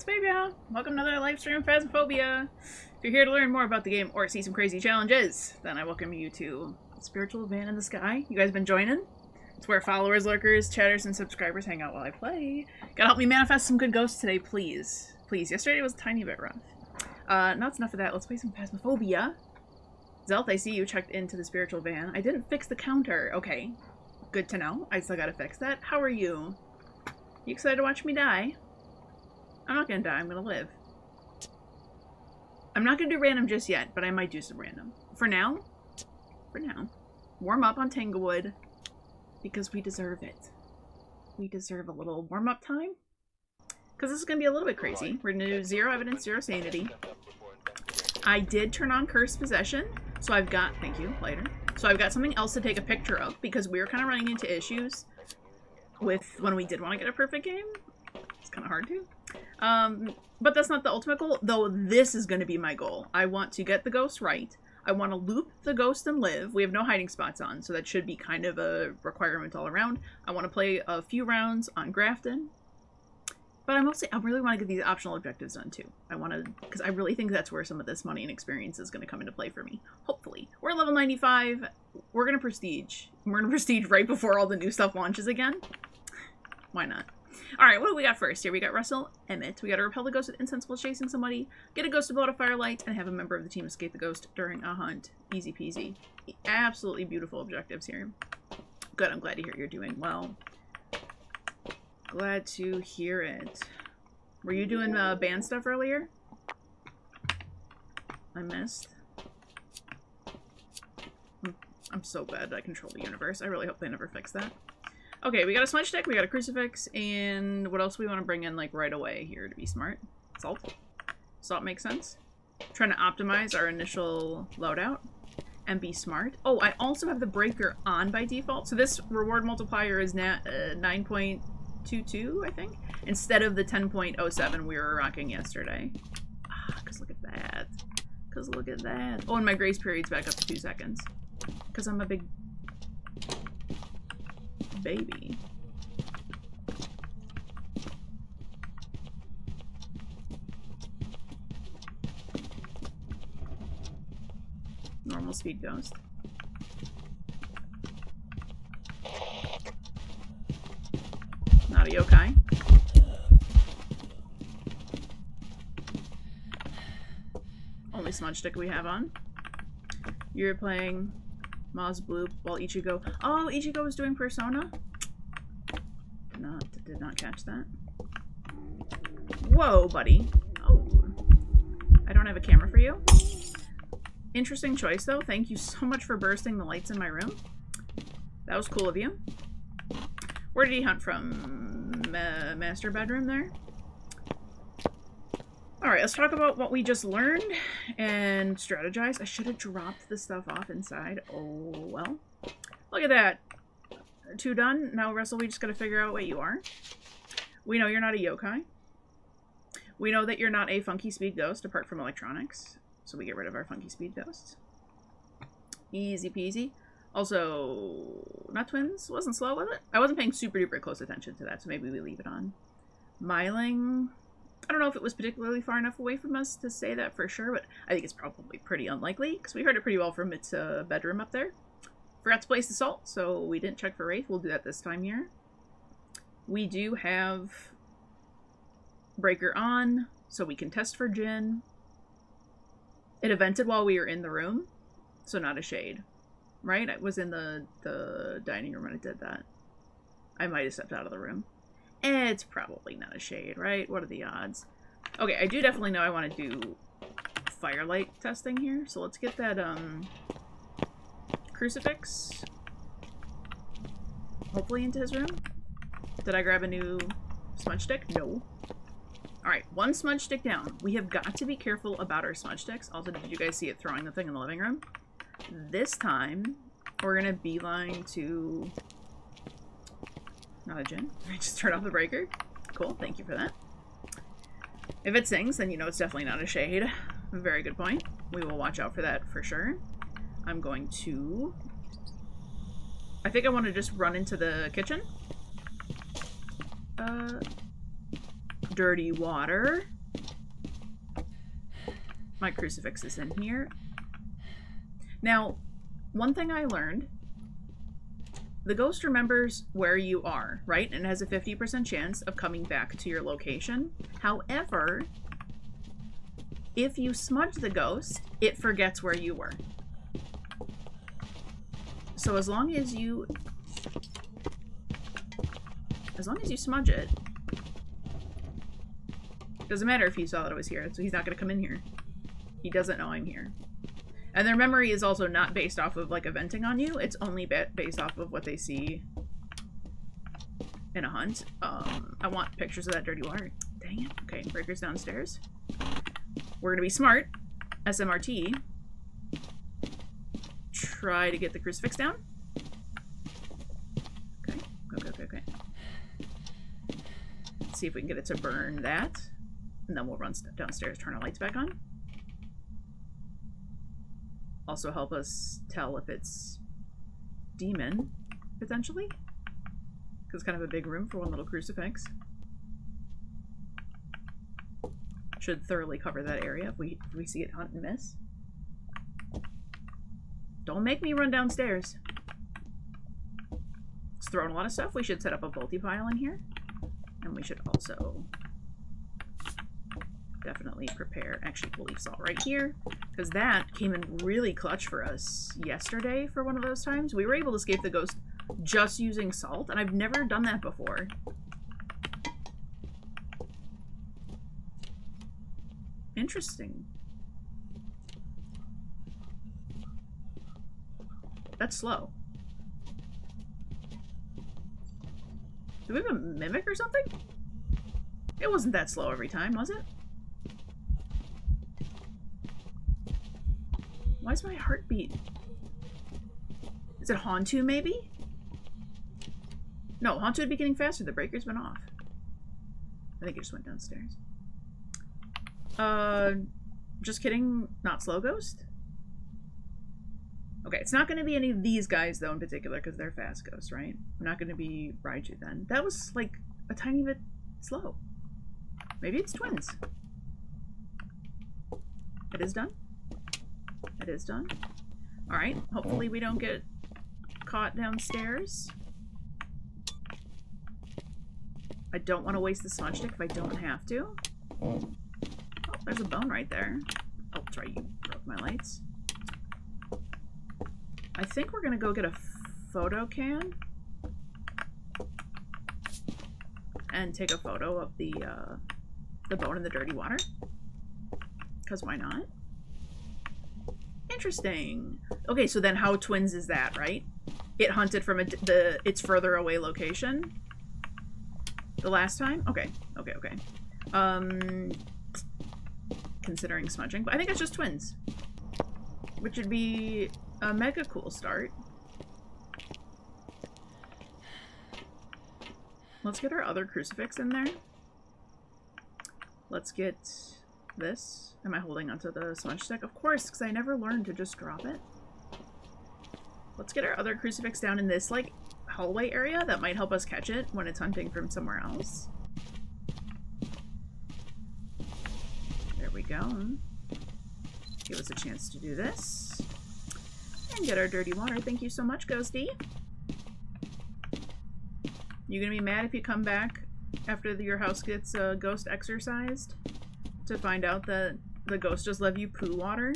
it's BabeYaa. Welcome to another live stream of Phasmophobia. If you're here to learn more about the game or see some crazy challenges, then I welcome you to Spiritual Van in the Sky. You guys been joining? It's where followers, lurkers, chatters, and subscribers hang out while I play. Gotta help me manifest some good ghosts today, please. Please. Yesterday was a tiny bit rough. Not enough of that. Let's play some Phasmophobia. Zelth, I see you checked into the Spiritual Van. I didn't fix the counter. Okay. Good to know. I still gotta fix that. How are you? You excited to watch me die? I'm not gonna die, I'm gonna live. I'm not gonna do random just yet, but I might do some random. For now, warm up on Tanglewood, because we deserve it. We deserve a little warm-up time. Because this is gonna be a little bit crazy. We're gonna do 0 evidence, 0 sanity. I did turn on Cursed Possession, so I've got, thank you, later. So I've got something else to take a picture of, because we were kind of running into issues with when we did want to get a perfect game. It's kind of hard to. But that's not the ultimate goal, though this is going to be my goal. I want to get the ghost right. I want to loop the ghost and live. We have no hiding spots on, so that should be kind of a requirement all around. I want to play a few rounds on Grafton. But I really want to get these optional objectives done too. I want to, because I really think that's where some of this money and experience is going to come into play for me. Hopefully. We're at level 95. We're going to prestige. We're going to prestige right before all the new stuff launches again. Why not? Alright, what do we got first? Here we got Russell Emmett. We got to repel the ghost with incense while chasing somebody, get a ghost to blow out a firelight, and have a member of the team escape the ghost during a hunt. Easy peasy. Absolutely beautiful objectives here. Good, I'm glad to hear you're doing well. Glad to hear it. Were you doing band stuff earlier? I missed. I'm so bad I control the universe. I really hope they never fix that. Okay, we got a smudge stick, we got a crucifix, and what else we want to bring in like right away here to be smart? Salt. Salt makes sense. Trying to optimize our initial loadout and be smart. Oh, I also have the breaker on by default. So this reward multiplier is now 9.22, I think, instead of the 10.07 we were rocking yesterday. Ah, because look at that. Because look at that. Oh, and my grace period's back up to 2 seconds. Because I'm a big baby. Normal speed ghost. Not a yokai. Only smudge stick we have on. You're playing Moz Bloop while Ichigo. Oh, Ichigo was doing Persona? Did not catch that. Whoa, buddy. Oh. I don't have a camera for you. Interesting choice, though. Thank you so much for bursting the lights in my room. That was cool of you. Where did he hunt from? Master bedroom there? Alright, let's talk about what we just learned and strategize. I should have dropped the stuff off inside. Oh, well. Look at that. 2 done. Now, Russell, we just gotta figure out what you are. We know you're not a yokai. We know that you're not a funky speed ghost, apart from electronics. So we get rid of our funky speed ghosts. Easy peasy. Also, not twins. Wasn't slow, was it? I wasn't paying super duper close attention to that, so maybe we leave it on. Myling. I don't know if it was particularly far enough away from us to say that for sure, but I think it's probably pretty unlikely, because we heard it pretty well from its bedroom up there. Forgot to place the salt, so we didn't check for Wraith. We'll do that this time here. We do have breaker on, so we can test for Jinn. It evented while we were in the room, so not a shade. Right? I was in the dining room when it did that. I might have stepped out of the room. It's probably not a shade, right? What are the odds? Okay, I do definitely know I want to do firelight testing here. So let's get that crucifix hopefully into his room. Did I grab a new smudge stick? No. Alright, 1 smudge stick down. We have got to be careful about our smudge sticks. Also, did you guys see it throwing the thing in the living room? This time, we're gonna beeline to... Not a Jinn. I just turn off the breaker. Cool, thank you for that. If it sings, then you know it's definitely not a shade. Very good point. We will watch out for that for sure. I'm going to... I think I want to just run into the kitchen. dirty water. My crucifix is in here. Now, one thing I learned, the ghost remembers where you are, right? And has a 50% chance of coming back to your location. However, if you smudge the ghost, it forgets where you were. So as long as you smudge it, doesn't matter if he saw that I was here, so he's not going to come in here. He doesn't know I'm here. And their memory is also not based off of, like, eventing on you. It's only based off of what they see in a hunt. I want pictures of that dirty water. Dang it. Okay, breaker's downstairs. We're gonna be smart. SMRT. Try to get the crucifix down. Okay, okay. Let's see if we can get it to burn that. And then we'll run downstairs, turn our lights back on. Also help us tell if it's demon, potentially. Because it's kind of a big room for one little crucifix. Should thoroughly cover that area if we see it hunt and miss. Don't make me run downstairs. It's throwing a lot of stuff. We should set up a bolty pile in here. And we should also definitely prepare, actually we'll leave salt right here, because that came in really clutch for us yesterday for one of those times. We were able to escape the ghost just using salt, and I've never done that before. Interesting. That's slow. Do we have a mimic or something? It wasn't that slow every time, was it? Why is my heartbeat? Is it Hantu, maybe? No, Hantu would be getting faster. The breaker's been off. I think it just went downstairs. Just kidding. Not slow ghost? Okay, it's not going to be any of these guys, though, in particular, because they're fast ghosts, right? I'm not going to be Raiju, then. That was, like, a tiny bit slow. Maybe it's twins. It is done. It is done. Alright, hopefully we don't get caught downstairs. I don't want to waste the smudge stick if I don't have to. Oh, there's a bone right there. Oh, sorry, you broke my lights. I think we're gonna go get a photo can and take a photo of the bone in the dirty water. Because why not? Interesting. Okay, so then how twins is that, right? It hunted from its further away location the last time? Okay. Considering smudging, but I think it's just twins. Which would be a mega cool start. Let's get our other crucifix in there. Let's get this. Am I holding onto the smudge stick? Of course, because I never learned to just drop it. Let's get our other crucifix down in this, like, hallway area. That might help us catch it when it's hunting from somewhere else. There we go. Give us a chance to do this. And get our dirty water. Thank you so much, Ghosty. You gonna be mad if you come back after your house gets ghost exorcised to find out that the ghost just left you poo water?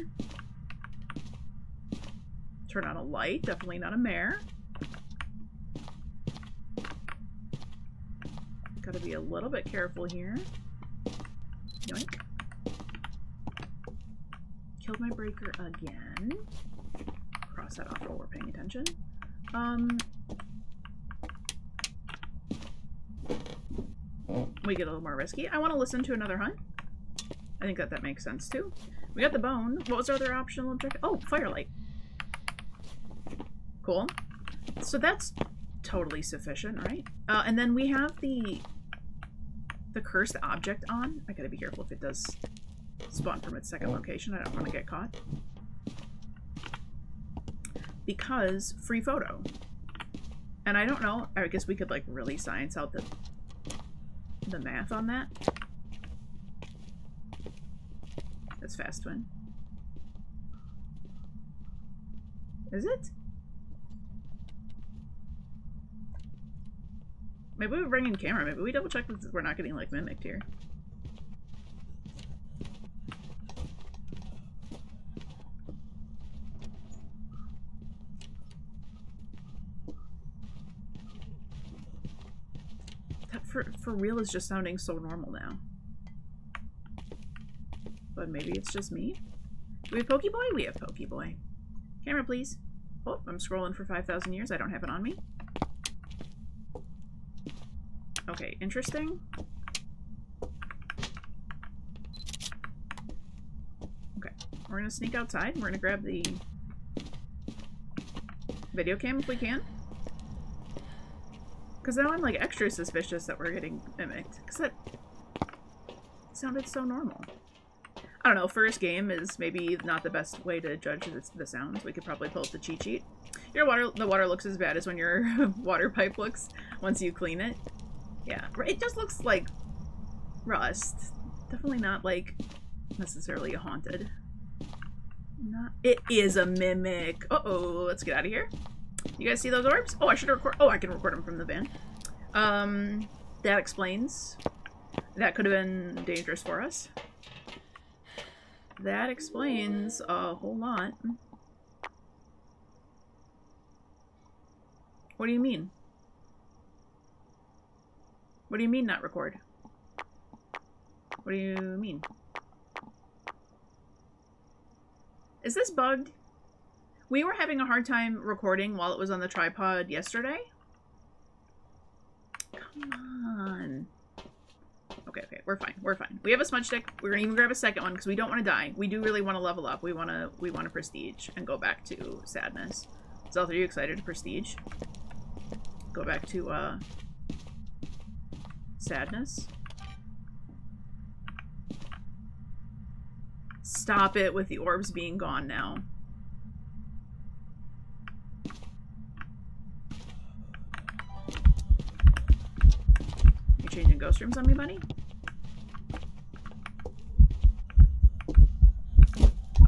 Turn on a light. Definitely not a mare. Gotta be a little bit careful here. Yoink. Killed my breaker again. Cross that off while we're paying attention. We get a little more risky. I want to listen to another hunt. I think that makes sense too. We got the bone. What was our other optional objective? Oh, firelight. Cool. So that's totally sufficient, right? And then we have the cursed object on. I gotta be careful if it does spawn from its second location. I don't want to get caught. Because free photo. And I don't know. I guess we could like really science out the math on that. That's fast twin. Is it? Maybe we bring in camera. Maybe we double check that we're not getting like mimicked here. That for real is just sounding so normal now. But maybe it's just me. Do we have Pokeboy? We have Pokeboy. Camera, please. Oh, I'm scrolling for 5,000 years. I don't have it on me. Okay, interesting. Okay, we're gonna sneak outside. We're gonna grab the video cam if we can. Because now I'm like extra suspicious that we're getting mimicked. Because that sounded so normal. I don't know, first game is maybe not the best way to judge the sounds. We could probably pull up the cheat sheet. The water looks as bad as when your water pipe looks once you clean it. Yeah, it just looks like rust. Definitely not like necessarily a haunted. It is a mimic. Uh-oh, let's get out of here. You guys see those orbs? Oh, I should record. Oh, I can record them from the van. That explains. That could have been dangerous for us. That explains a whole lot. What do you mean? What do you mean not record? What do you mean? Is this bugged? We were having a hard time recording while it was on the tripod yesterday. Come on. Okay, we're fine. We're fine. We have a smudge stick. We're gonna even grab a second one because we don't want to die. We do really want to level up. We want to prestige and go back to sadness. So, are you excited to prestige? Go back to sadness. Stop it with the orbs being gone now. You changing ghost rooms on me, buddy?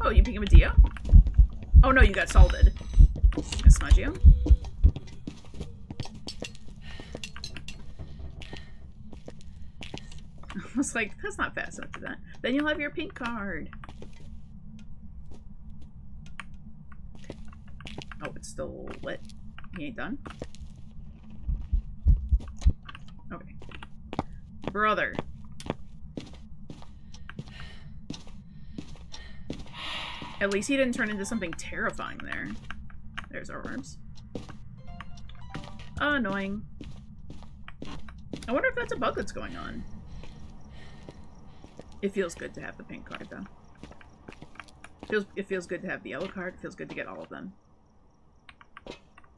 Oh, you picking a Dio? Oh no, you got salted. I smudge you. I was like, that's not fast enough for that. Then you'll have your pink card. Oh, it's still lit. He ain't done. Okay. Brother. At least he didn't turn into something terrifying there. There's our worms. Annoying. I wonder if that's a bug that's going on. It feels good to have the pink card, though. It feels good to have the yellow card. It feels good to get all of them.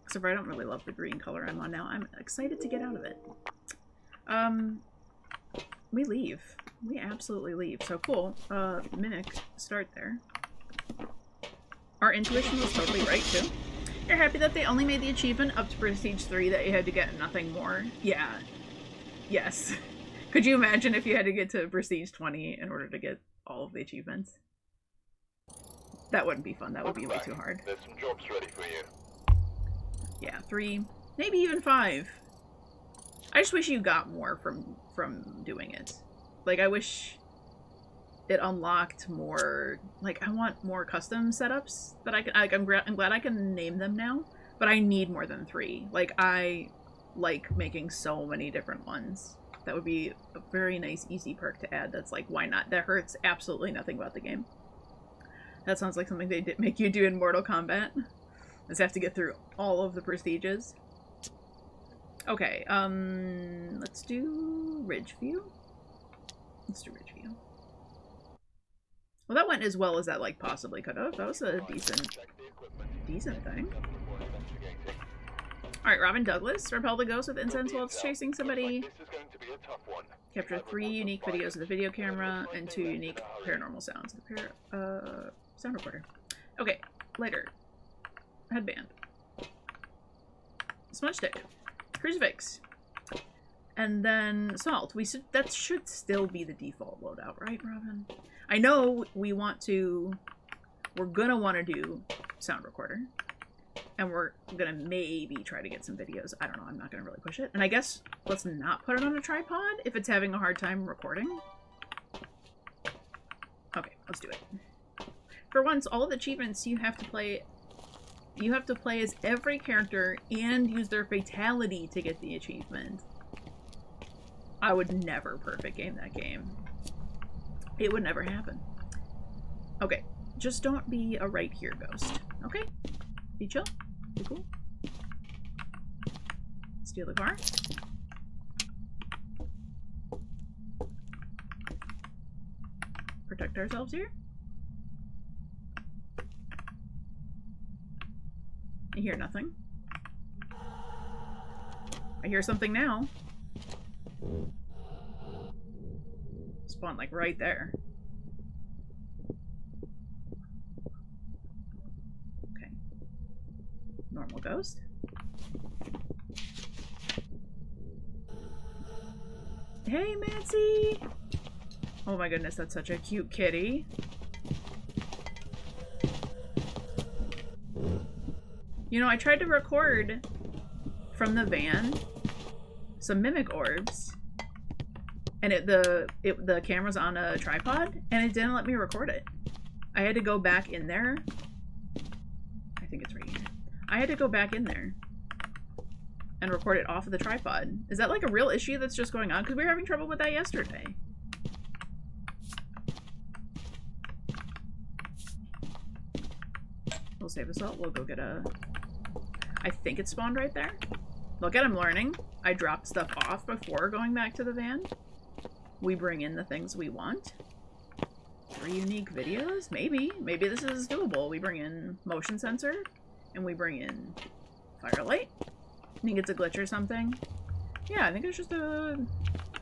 Except for I don't really love the green color I'm on now. I'm excited to get out of it. We leave. We absolutely leave. So cool. Mimic, start there. Our intuition was totally right, too. You're happy that they only made the achievement up to Prestige 3 that you had to get nothing more? Yeah. Yes. Could you imagine if you had to get to Prestige 20 in order to get all of the achievements? That wouldn't be fun. That would be way too hard. There's some jobs ready for you. Yeah, 3. Maybe even 5. I just wish you got more from doing it. Like, I wish it unlocked more, like, I want more custom setups that I can, like, I'm glad I can name them now, but I need more than 3. Like, I like making so many different ones. That would be a very nice, easy perk to add. That's like, why not? That hurts absolutely nothing about the game. That sounds like something they did make you do in Mortal Kombat. Just have to get through all of the prestiges. Okay, let's do Ridgeview. Let's do Ridgeview. Well, that went as well as that, like, possibly could have. That was a decent thing. Alright, Robin Douglas. Repel the ghost with incense while it's chasing somebody. Capture 3 unique videos of the video camera and 2 unique paranormal sounds. The sound recorder. Okay, later. Headband. Smudge stick. Crucifix. And then salt. That should still be the default loadout, right, Robin? I know we're gonna want to do sound recorder. And we're gonna maybe try to get some videos. I don't know, I'm not gonna really push it. And I guess let's not put it on a tripod if it's having a hard time recording. Okay, let's do it. For once, all of the achievements you have to play as every character and use their fatality to get the achievement. I would never perfect game that game. It would never happen. Okay, just don't be a right here ghost. Okay? Be chill. Be cool. Steal the car. Protect ourselves here. I hear nothing. I hear something now. Spawn like right there. Okay. Normal ghost. Hey, Mancy! Oh my goodness, that's such a cute kitty. You know, I tried to record from the van some mimic orbs, and the camera's on a tripod, and it didn't let me record it. I had to go back in there. I think it's right here. I had to go back in there and record it off of the tripod. Is that like a real issue that's just going on? Because we were having trouble with that yesterday. We'll save assault. We'll go get a... I think it spawned right there. Look at him learning. I dropped stuff off before going back to the van. We bring in the things we want. 3 unique videos? Maybe. Maybe this is doable. We bring in motion sensor, and we bring in firelight. I think it's a glitch or something. Yeah, I think it's just a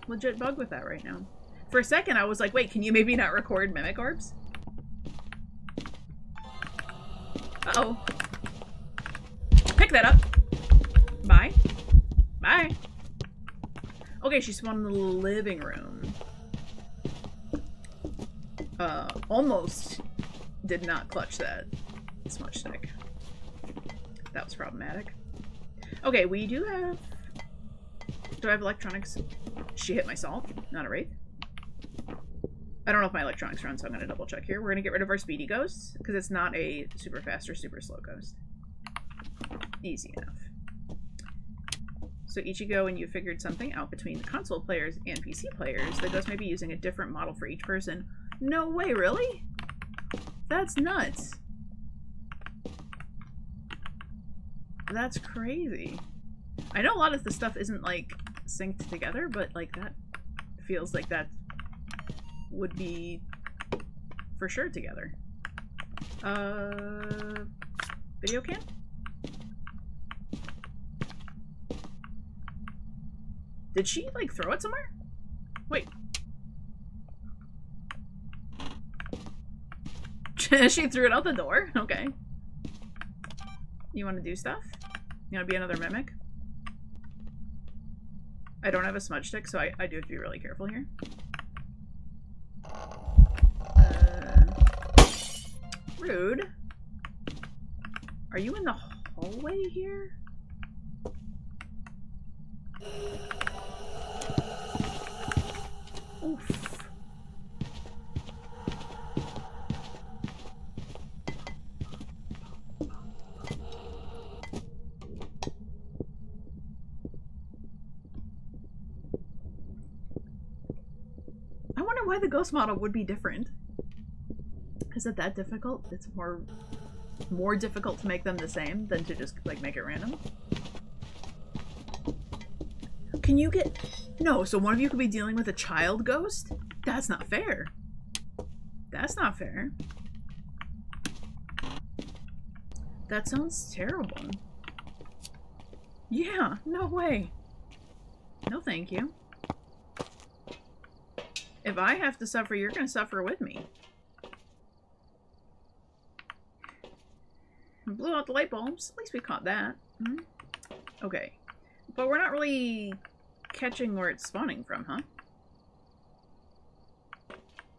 legit bug with that right now. For a second, I was like, wait, can you maybe not record mimic orbs? Uh-oh. Pick that up. Bye. Bye. Okay, she spawned in the living room. Almost did not clutch that smudge stick. That was problematic. Okay, we do have... Do I have electronics? She hit my salt, not a wraith. I don't know if my electronics run, so I'm going to double check here. We're going to get rid of our speedy ghosts, because it's not a super fast or super slow ghost. Easy enough. So Ichigo, and you figured something out between console players and PC players. The ghost may be using a different model for each person. No way, really? That's nuts. That's crazy. I know a lot of the stuff isn't, like, synced together, but, like, that feels like that would be for sure together. Video cam? Did she, like, throw it somewhere? Wait. She threw it out the door? Okay. You want to do stuff? You want to be another mimic? I don't have a smudge stick, so I do have to be really careful here. Rude. Are you in the hallway here? Oof. I wonder why the ghost model would be different. Is it that difficult? It's more difficult to make them the same than to just, like, make it random? Can you get... No, so one of you could be dealing with a child ghost? That's not fair. That's not fair. That sounds terrible. Yeah, no way. No thank you. If I have to suffer, you're gonna suffer with me. Blew out the light bulbs. At least we caught that. Okay. But we're not really catching where it's spawning from, huh?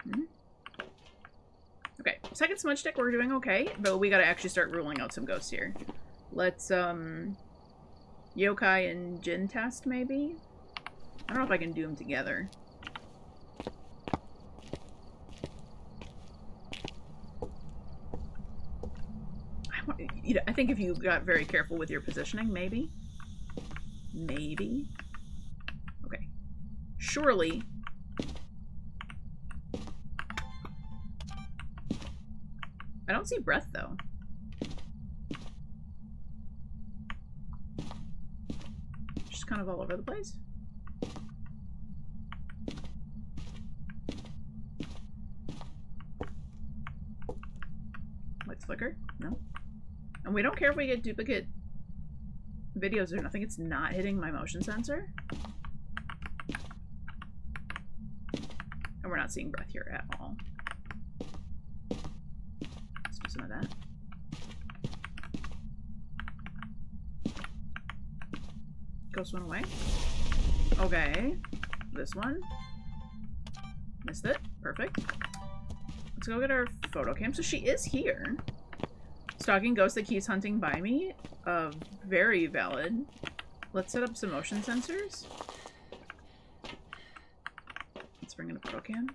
Hmm? Okay, second smudge stick, we're doing okay, but we gotta actually start ruling out some ghosts here. Let's, yokai and Jin test, maybe? I don't know if I can do them together. I think if you got very careful with your positioning, maybe? Maybe? Okay. Surely. I don't see breath, though. Just kind of all over the place. Lights flicker? No. And we don't care if we get duplicate videos or nothing. It's not hitting my motion sensor. And we're not seeing breath here at all. Let's do some of that. Ghost went away. Okay. This one. Missed it. Perfect. Let's go get our photo cam. So she is here. Stalking ghost that keeps hunting by me. Very valid. Let's set up some motion sensors. Let's bring in a photo cam.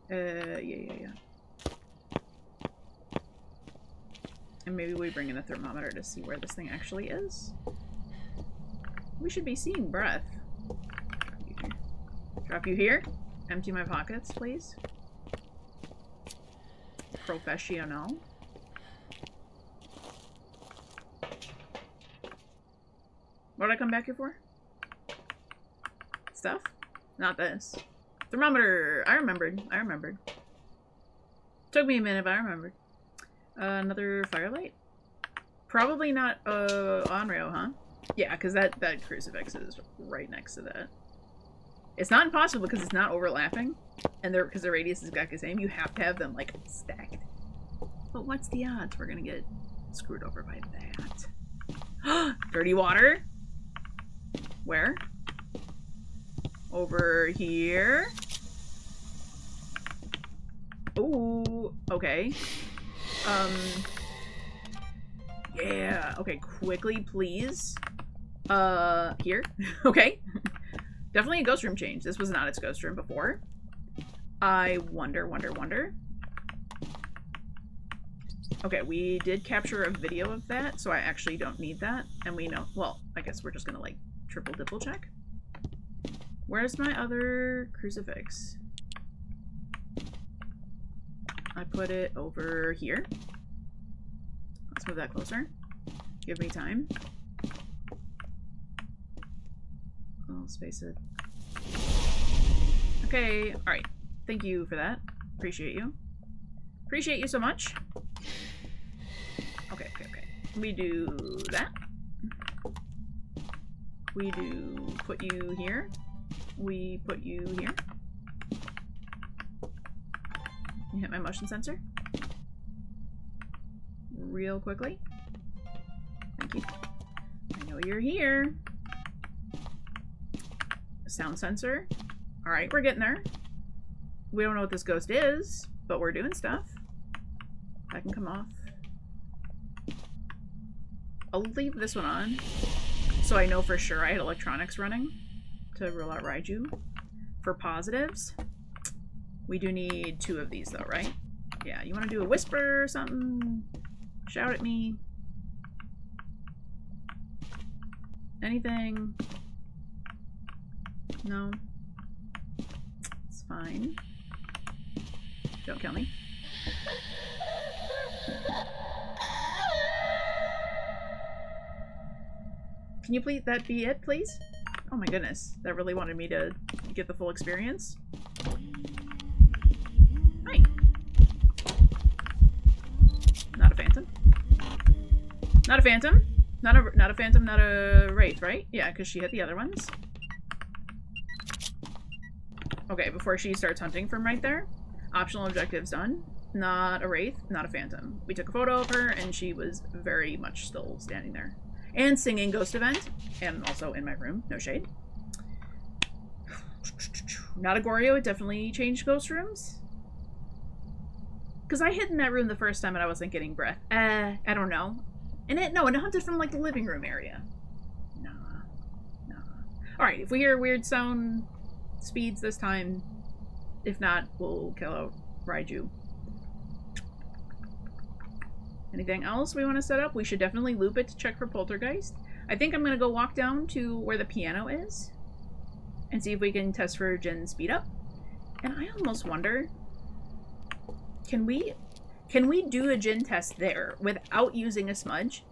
Yeah. And maybe we bring in a thermometer to see where this thing actually is. We should be seeing breath. Drop you here. Empty my pockets, please. Professional. What did I come back here for? Stuff? Not this. Thermometer! I remembered. Took me a minute, but I remembered. Another firelight? Probably not Onryo, huh? Yeah, because that crucifix is right next to that. It's not impossible because it's not overlapping. And because the radius is exactly the same, you have to have them, like, stacked. But what's the odds we're gonna get screwed over by that? Dirty water? Where? Over here? Ooh, okay. Yeah, okay, quickly, please. Here. Okay. Definitely a ghost room change. This was not its ghost room before. I wonder. Okay, we did capture a video of that, so I actually don't need that. And we know, well, I guess we're just gonna, like, triple check. Where's my other crucifix? I put it over here. Let's move that closer. Give me time. I'll space it. Okay, alright. Thank you for that. Appreciate you. Appreciate you so much. Okay. We do that. We do put you here. We put you here. You hit my motion sensor. Real quickly. Thank you. I know you're here. Sound sensor. Alright, we're getting there. We don't know what this ghost is, but we're doing stuff. That can come off. I'll leave this one on, so I know for sure I had electronics running to rule out Raiju. For positives, we do need 2 of these though, right? Yeah, you want to do a whisper or something? Shout at me. Anything? No. It's fine. Don't kill me. Can you please, that be it, please? Oh my goodness, that really wanted me to get the full experience. Hi. Not a phantom. Not a phantom. Not a phantom, not a wraith, right? Yeah, because she hit the other ones. Okay, before she starts hunting from right there. Optional objectives done. Not a wraith, not a phantom. We took a photo of her, and she was very much still standing there. And singing ghost event. And also in my room. No shade. Not a Goryo. It definitely changed ghost rooms. Because I hid in that room the first time and I wasn't getting breath. I don't know. And it hunted from like the living room area. Nah. Alright, if we hear weird sound speeds this time, if not, we'll kill out Raiju. Anything else we want to set up? We should definitely loop it to check for poltergeist. I think I'm going to go walk down to where the piano is and see if we can test for Jinn speed up. And I almost wonder, can we do a Jinn test there without using a smudge?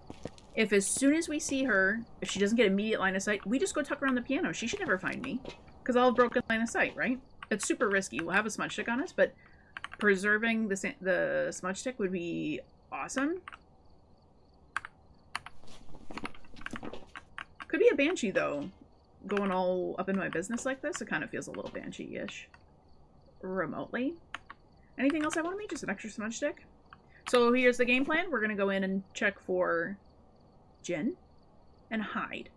If as soon as we see her, if she doesn't get immediate line of sight, we just go tuck her on the piano. She should never find me because I'll have broken line of sight, right? It's super risky. We'll have a smudge stick on us, but preserving the smudge stick would be awesome. Could be a banshee though. Going all up in my business like this, it kind of feels a little banshee-ish. Remotely. Anything else I want to make? Just an extra smudge stick? So here's the game plan. We're going to go in and check for Jinn and hide.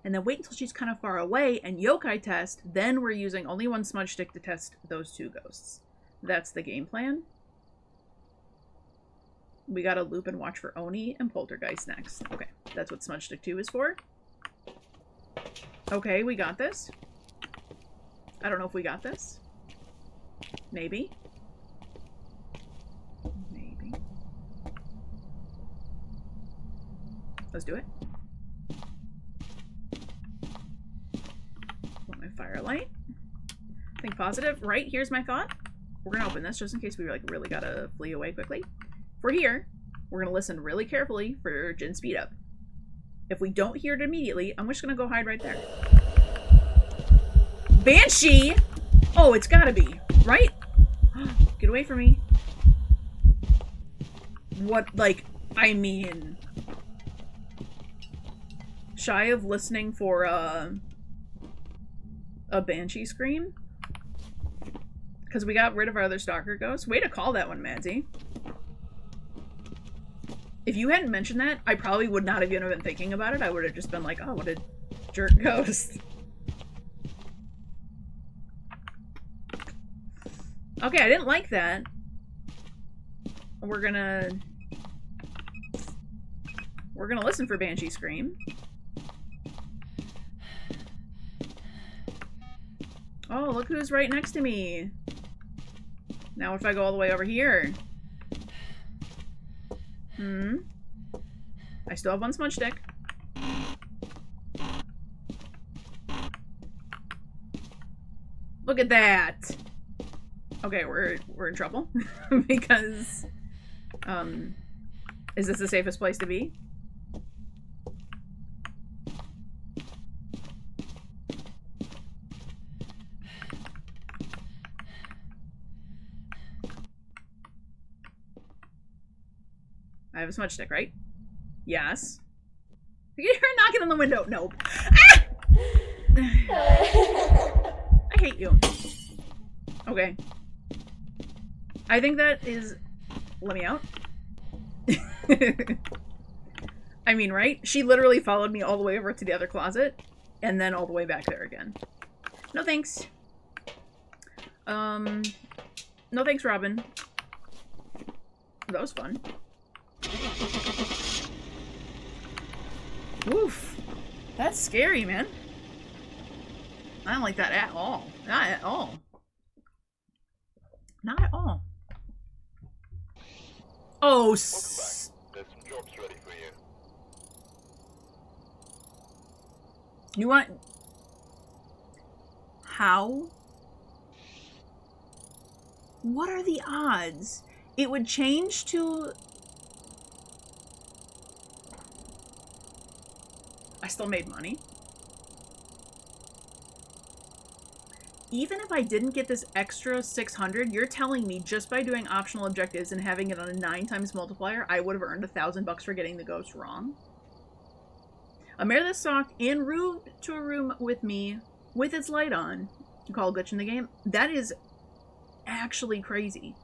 And then wait until she's kind of far away and yokai test. Then we're using only one smudge stick to test those two ghosts. That's the game plan. We gotta loop and watch for Oni and Poltergeist next. Okay, that's what Smudge Stick 2 is for. Okay, we got this. I don't know if we got this. Maybe. Maybe. Let's do it. Want my firelight. Think positive. Right, here's my thought. We're gonna open this just in case we like really gotta flee away quickly. If we're here, we're gonna listen really carefully for Jinn speed up. If we don't hear it immediately, I'm just gonna go hide right there. Banshee! Oh, it's gotta be, right? Get away from me. What, like, I mean... Shy of listening for, a Banshee scream? Because we got rid of our other stalker ghost. Way to call that one, Madsy. If you hadn't mentioned that, I probably would not have even been thinking about it. I would have just been like, oh, what a jerk ghost. Okay, I didn't like that. We're gonna listen for Banshee Scream. Oh, look who's right next to me. Now if I go all the way over here. I still have one smudge stick. Look at that. Okay, we're in trouble because is this the safest place to be? I have a smudge stick, right? Yes. You're knocking on the window. Nope. Ah! I hate you. Okay. I think that is... Let me out. I mean, right? She literally followed me all the way over to the other closet, and then all the way back there again. No thanks. No thanks, Robin. That was fun. Oof. That's scary, man. I don't like that at all. Not at all. Not at all. Oh, Welcome back. There's some jobs ready for you. You want... How? What are the odds? It would change to... I still made money. Even if I didn't get this extra 600, you're telling me just by doing optional objectives and having it on a 9x multiplier, I would have earned $1,000 for getting the ghost wrong? A mare that stalked en route to a room with me with its light on. You call a glitch in the game? That is actually crazy.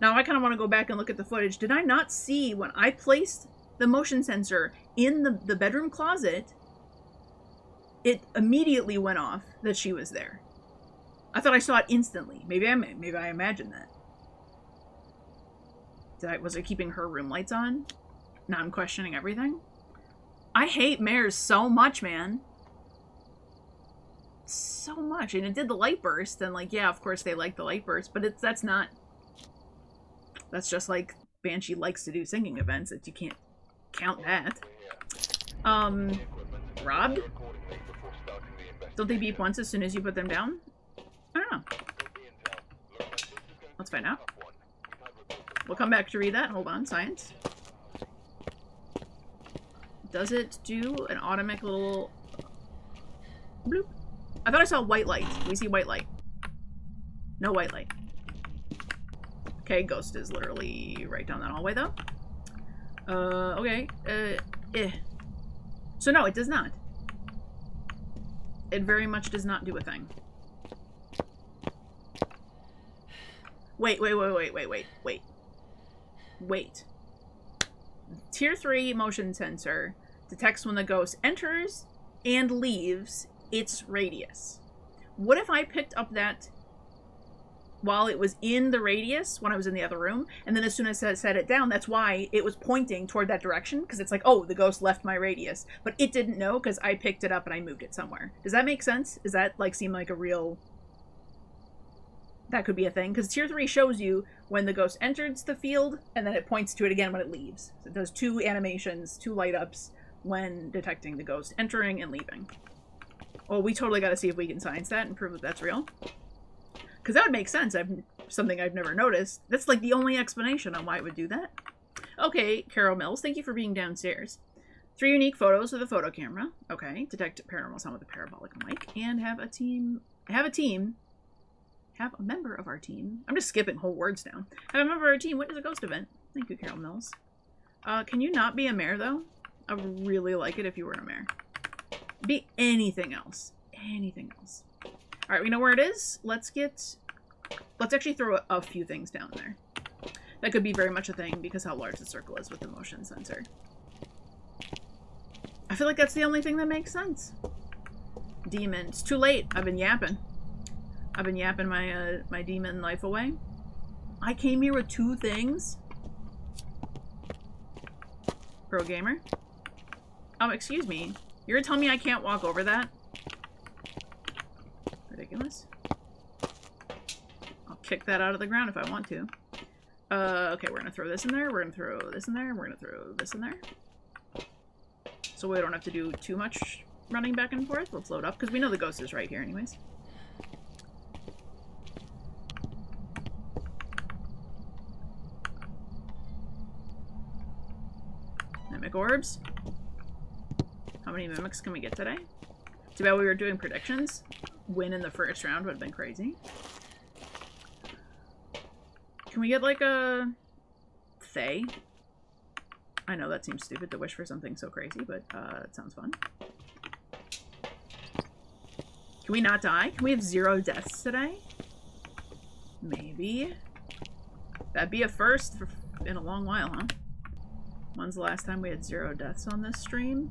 Now I kind of want to go back and look at the footage. Did I not see when I placed the motion sensor in the bedroom closet, it immediately went off that she was there. I thought I saw it instantly. Maybe I imagined that. Was it keeping her room lights on? Now I'm questioning everything. I hate mares so much, man. So much. And it did the light burst, and like, yeah, of course they like the light burst, but that's just like Banshee likes to do singing events. That you can't count that. Robbed? Don't they beep once as soon as you put them down? I don't know. Let's find out. We'll come back to read that. Hold on, science. Does it do an automatic little bloop? I thought I saw white light. We see white light. No white light. Okay, ghost is literally right down that hallway though. Okay. So no, it does not. It very much does not do a thing. Wait. Tier 3 motion sensor detects when the ghost enters and leaves its radius. What if I picked up that while it was in the radius when I was in the other room, and then as soon as I set it down, that's why it was pointing toward that direction, because it's like, oh, the ghost left my radius, but it didn't know because I picked it up and I moved it somewhere. Does that make sense? Does that like seem like a real... That could be a thing, because tier 3 shows you when the ghost enters the field, and then it points to it again when it leaves. So it does 2 animations, 2 light ups when detecting the ghost entering and leaving. Well, we totally got to see if we can science that and prove that that's real. Because that would make sense. Something I've never noticed. That's like the only explanation on why it would do that. Okay, Carol Mills, thank you for being downstairs. 3 unique photos with a photo camera. Okay, detect paranormal sound with a parabolic mic, and have a member of our team. I'm just skipping whole words now. Have a member of our team witness a ghost event. Thank you, Carol Mills. Can you not be a mare though? I would really like it if you were a mare. Be anything else. Anything else. Alright, we know where it is. Let's actually throw a few things down there. That could be very much a thing because how large the circle is with the motion sensor. I feel like that's the only thing that makes sense. Demon. It's too late. I've been yapping. I've been yapping my demon life away. I came here with 2 things. Pro gamer. Excuse me. You're gonna tell me I can't walk over that? Ridiculous. I'll kick that out of the ground if I want to. Okay, we're gonna throw this in there, we're gonna throw this in there, we're gonna throw this in there. So we don't have to do too much running back and forth. Let's load up, because we know the ghost is right here anyways. Mimic orbs. How many mimics can we get today? Too bad we were doing predictions. Win in the first round would have been crazy. Can we get like a Fae? I know that seems stupid to wish for something so crazy, but it sounds fun. Can we not die? Can we have 0 deaths today? Maybe. That'd be a first in a long while, huh? When's the last time we had 0 deaths on this stream?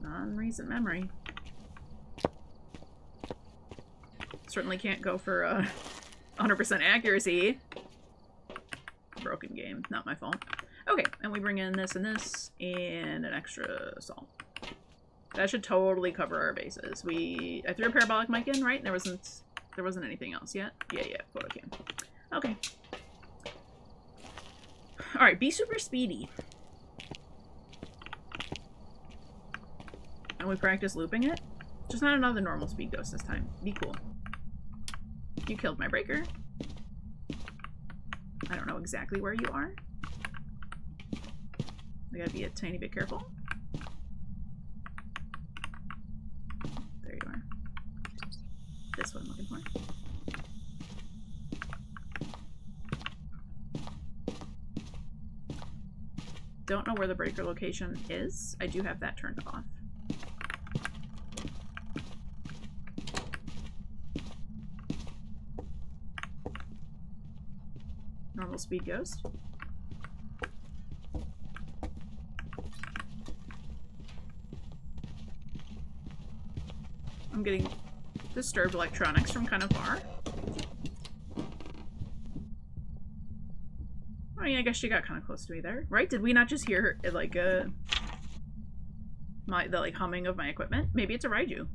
Not in recent memory. Certainly can't go for 100% accuracy. Broken game, not my fault. Okay, and we bring in this and this, and an extra salt. That should totally cover our bases. I threw a parabolic mic in, right? There wasn't anything else yet. Yeah, photo cam. Okay. All right, be super speedy. And we practice looping it. Just not another normal speed ghost this time. Be cool. You killed my breaker. I don't know exactly where you are. We gotta be a tiny bit careful. There you are. This one I'm looking for. Don't know where the breaker location is. I do have that turned off. Normal speed ghost. I'm getting disturbed electronics from kind of far. I mean, I guess she got kind of close to me there, right? Did we not just hear her, like the like humming of my equipment? Maybe it's a Raiju.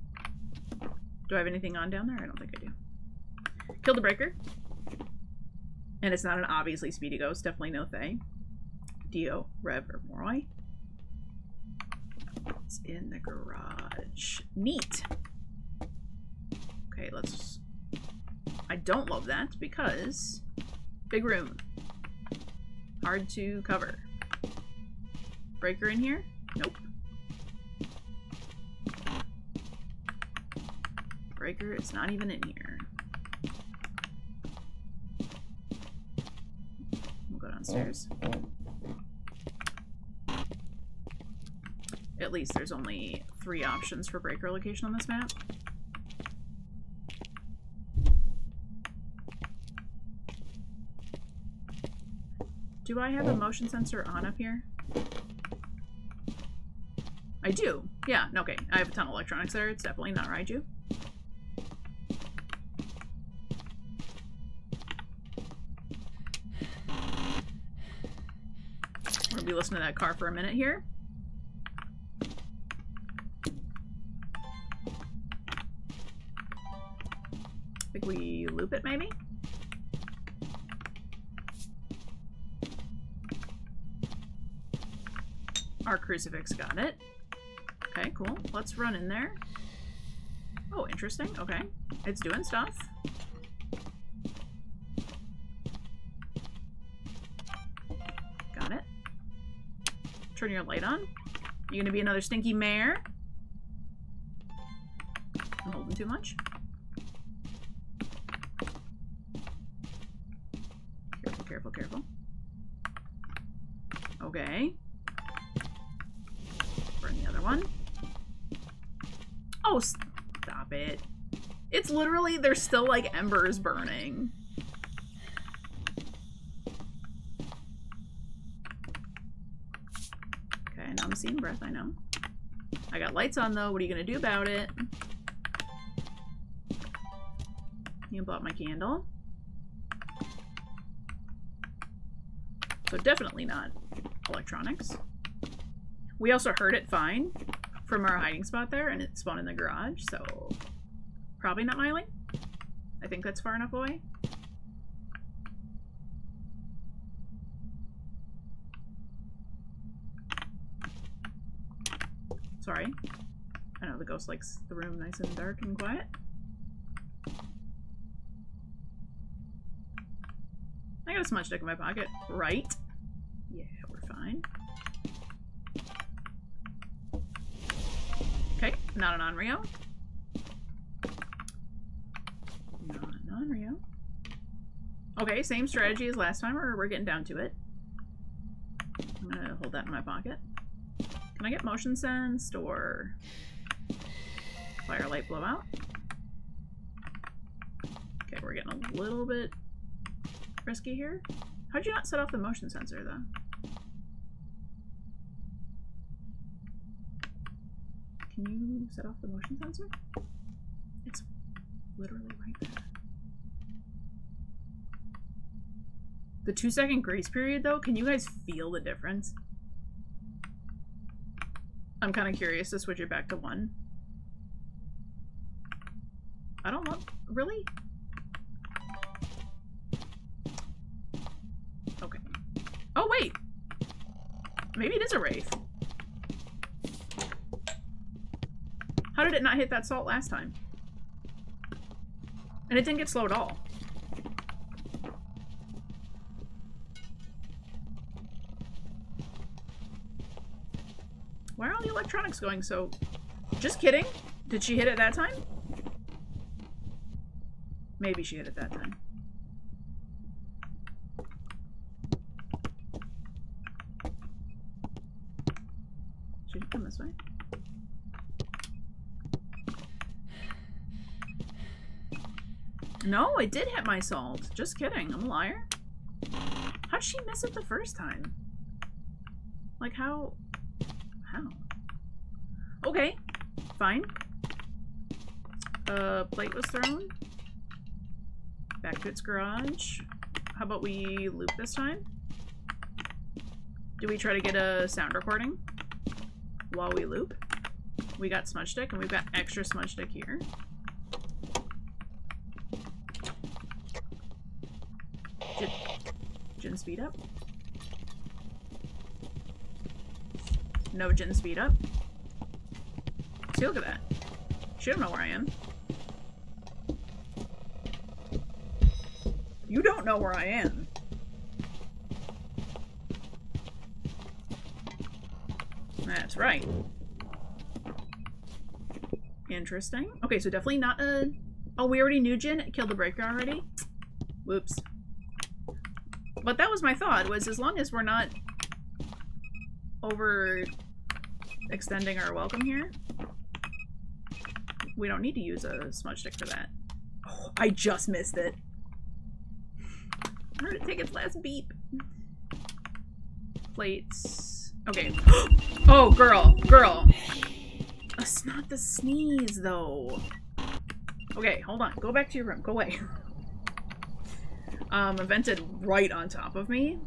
Do I have anything on down there? I don't think I do. Killed the breaker. And it's not an obviously speedy ghost. Definitely no Thay. Dio, Rev, or Moroi. It's in the garage. Neat. Okay, let's... I don't love that because... Big room. Hard to cover. Breaker in here? Nope. Breaker is not even in here. We'll go downstairs. At least there's only 3 options for breaker location on this map. Do I have a motion sensor on up here? I do. Yeah, okay. I have a ton of electronics there. It's definitely not Raiju. We're gonna be listening to that car for a minute here. I think we loop it, maybe? Our crucifix got it. Okay, cool. Let's run in there. Oh, interesting. Okay. It's doing stuff. Got it. Turn your light on. You gonna be another stinky mare? I'm holding too much. Careful, careful, careful. Okay. Burn the other one. Oh, stop it. It's literally, there's still like embers burning. Okay, now I'm seeing breath, I know. I got lights on though, what are you gonna do about it? You can blow out my candle. So definitely not electronics. We also heard it fine from our hiding spot there, and it spawned in the garage, so probably not Miley. I think that's far enough away. Sorry. I know the ghost likes the room nice and dark and quiet. I got a smudge stick in my pocket, right? Yeah, we're fine. Okay, not an Onryo. Not an Onryo. Okay, same strategy as last time, or we're getting down to it. I'm gonna hold that in my pocket. Can I get motion sensed or firelight blowout? Okay, we're getting a little bit risky here. How'd you not set off the motion sensor though? Can you set off the motion sensor? It's literally right there. The 2-second grace period though, can you guys feel the difference? I'm kind of curious to switch it back to 1. I don't know. Really? Okay. Oh, wait! Maybe it is a wraith. How did it not hit that salt last time? And it didn't get slow at all. Why are all the electronics going so... Just kidding? Did she hit it that time? Maybe she hit it that time. Should it come this way? No, it did hit my salt. Just kidding. I'm a liar. How'd she miss it the first time? Like, how? How? Okay. Fine. A plate was thrown. Back to its garage. How about we loop this time? Do we try to get a sound recording while we loop? We got smudge stick, and we've got extra smudge stick here. Gin speed up. No gin speed up. See, look at that. She don't know where I am. You don't know where I am. That's right. Interesting. Okay, so definitely not a... Oh, we already knew Jin killed the breaker already? Whoops. But that was my thought, was as long as we're not over extending our welcome here, we don't need to use a smudge stick for that. Oh, I just missed it. I heard it take its last beep. Plates. Okay. Oh, girl. Girl. That's not the sneeze, though. Okay, hold on. Go back to your room. Go away. Vented right on top of me.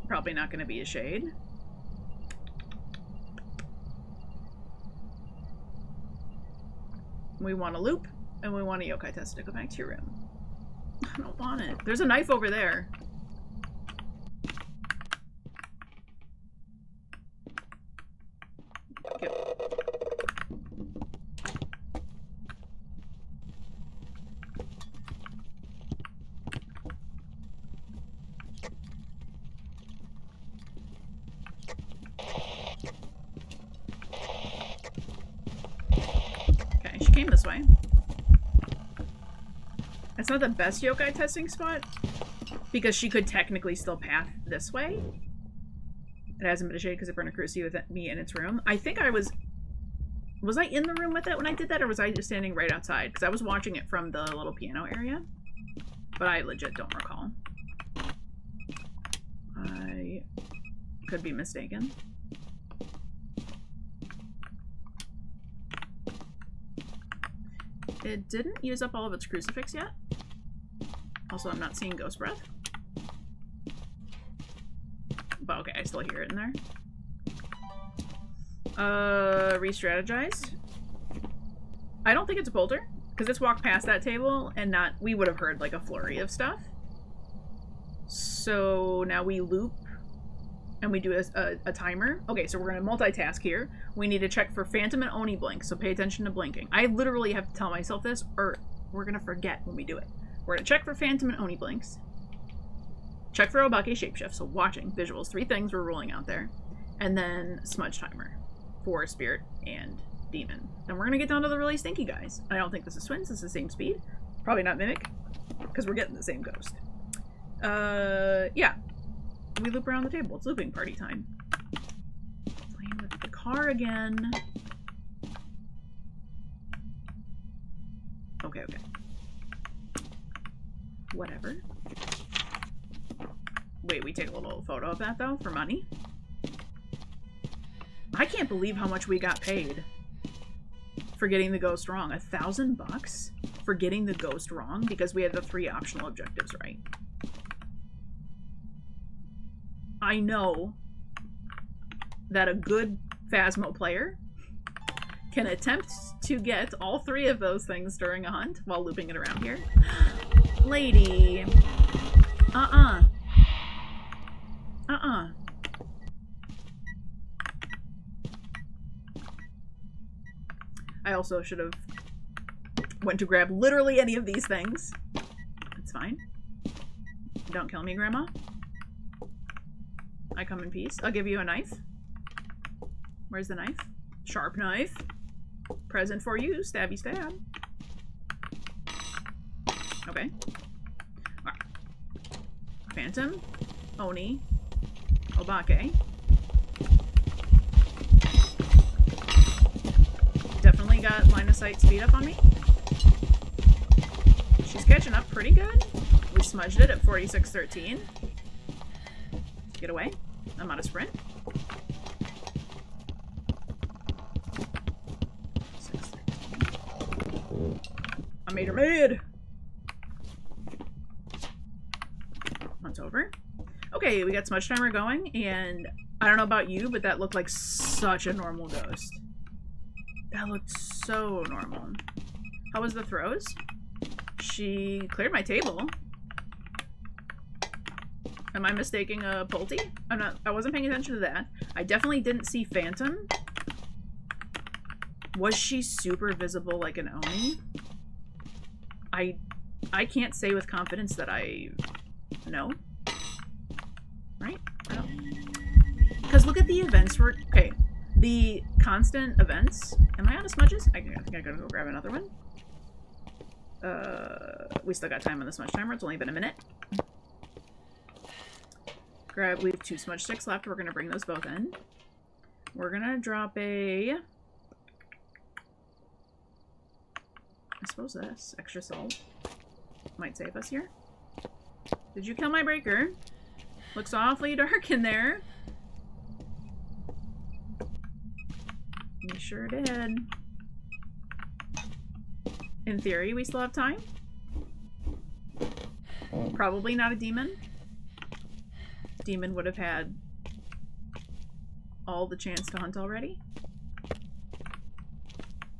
Probably not going to be a shade. We want a loop, and we want a yokai test to go back to your room. I don't want it. There's a knife over there. Okay. Okay, she came this way. It's not the best yokai testing spot, because she could technically still path this way. It hasn't been a shade because it burned a cruci with me in its room. I think I was I in the room with it when I did that, or was I just standing right outside? Because I was watching it from the little piano area, but I legit don't recall. I could be mistaken. It didn't use up all of its crucifix yet. Also, I'm not seeing ghost breath. But okay, I still hear it in there. Re-strategize. I don't think it's a bolter, because it's walked past that table and not... We would have heard like a flurry of stuff. So now we loop and we do a timer. Okay, so we're going to multitask here. We need to check for phantom and oni blink, so pay attention to blinking. I literally have to tell myself this, or we're going to forget when we do it. We're going to check for phantom and oni blinks. Check for obake shapeshift, so watching, visuals, 3 things we're ruling out there. And then smudge timer for spirit and demon. Then we're going to get down to the really stinky guys. I don't think this is twins, it's the same speed. Probably not mimic, because we're getting the same ghost. Yeah. We loop around the table. It's looping party time. Playing with the car again. Okay, okay. Whatever. Wait, we take a little photo of that, though, for money? I can't believe how much we got paid for getting the ghost wrong. $1,000 for getting the ghost wrong because we had the 3 optional objectives right. I know that a good Phasmo player can attempt to get all 3 of those things during a hunt while looping it around here. Lady. Uh-uh. Uh-uh. I also should have went to grab literally any of these things. It's fine. Don't kill me, Grandma. I come in peace. I'll give you a knife. Where's the knife? Sharp knife. Present for you. Stabby stab. Okay. Alright. Phantom. Oni. Obake. Definitely got line of sight speed up on me. She's catching up pretty good. We smudged it at 4613. Get away. I'm on a sprint. 613. made her mad. Once over. Okay, we got smudge timer going, and I don't know about you, but that looked like such a normal ghost. That looked so normal. How was the throws? She cleared my table. Am I mistaking a Pulte? I wasn't paying attention to that. I definitely didn't see Phantom. Was she super visible like an Oni? I can't say with confidence that I know. Right? I don't. Because look at the events for okay. The constant events. Am I out of smudges? I think I gotta go grab another one. We still got time on the smudge timer. It's only been a minute. We have 2 smudge sticks left. We're gonna bring those both in. We're gonna drop a... I suppose this extra salt might save us here. Did you kill my breaker? Looks awfully dark in there. You sure did. In theory, we still have time. Probably not a demon. Demon would have had all the chance to hunt already.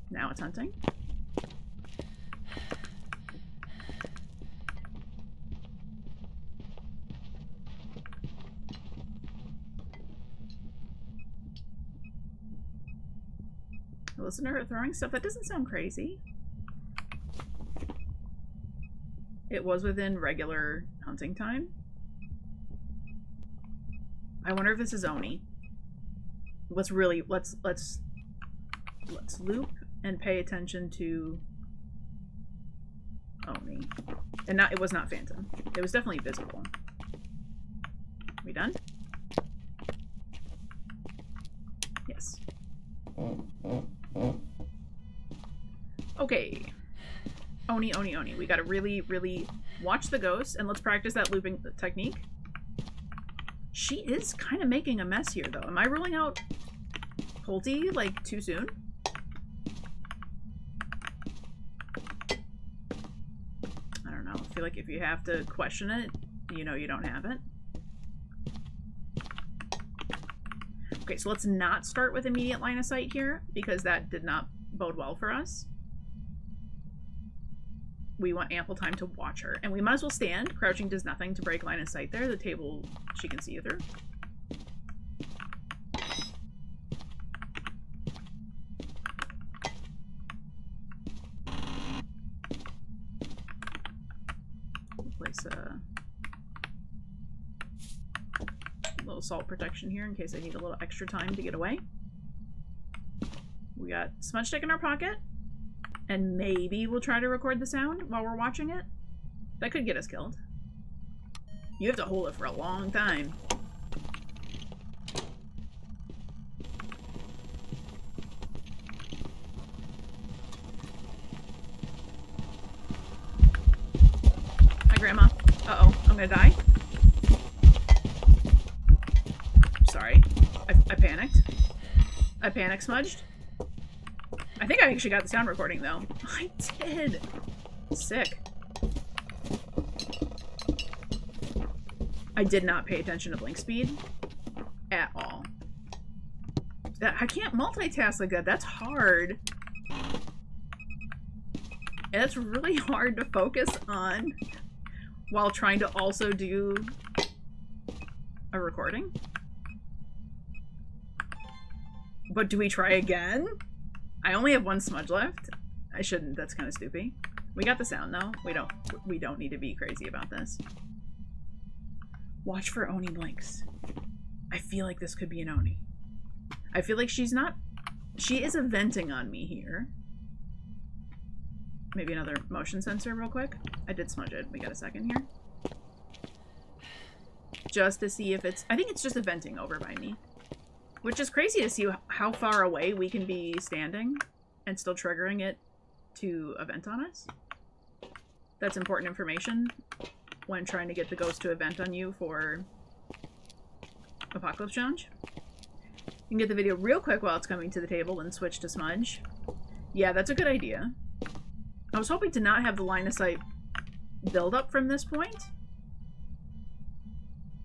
Now it's hunting. Listen to her throwing stuff. That doesn't sound crazy. It was within regular hunting time. I wonder if this is Oni. Let's loop and pay attention to Oni. And it was not Phantom. It was definitely visible. We done? Yes. Okay. Oni, Oni, Oni. We gotta really, really watch the ghost, and let's practice that looping technique. She is kind of making a mess here, though. Am I ruling out Pulte, like, too soon? I don't know. I feel like if you have to question it, you know you don't have it. Okay, so let's not start with immediate line of sight here, because that did not bode well for us. We want ample time to watch her. And we might as well stand. Crouching does nothing to break line of sight there. The table she can see through. We'll place a little salt protection here in case I need a little extra time to get away. We got smudge stick in our pocket. And maybe we'll try to record the sound while we're watching it. That could get us killed. You have to hold it for a long time. Hi, Grandma. Uh-oh, I'm gonna die. Sorry. I panicked. I panic smudged. I think I actually got the sound recording, though. I did! Sick. I did not pay attention to blink speed. At all. I can't multitask like that. That's hard. And it's really hard to focus on while trying to also do a recording. But do we try again? I only have 1 smudge left. I shouldn't. That's kind of stupid. We got the sound though. We don't need to be crazy about this. Watch for Oni blinks. I feel like this could be an Oni. I feel like she's not. She is venting on me here. Maybe another motion sensor real quick. I did smudge it. We got a second here. Just to see if it's. I think it's just venting over by me. Which is crazy to see how far away we can be standing and still triggering it to event on us. That's important information when trying to get the ghost to event on you for Apocalypse Challenge. You can get the video real quick while it's coming to the table and switch to smudge. Yeah, that's a good idea. I was hoping to not have the line of sight build up from this point.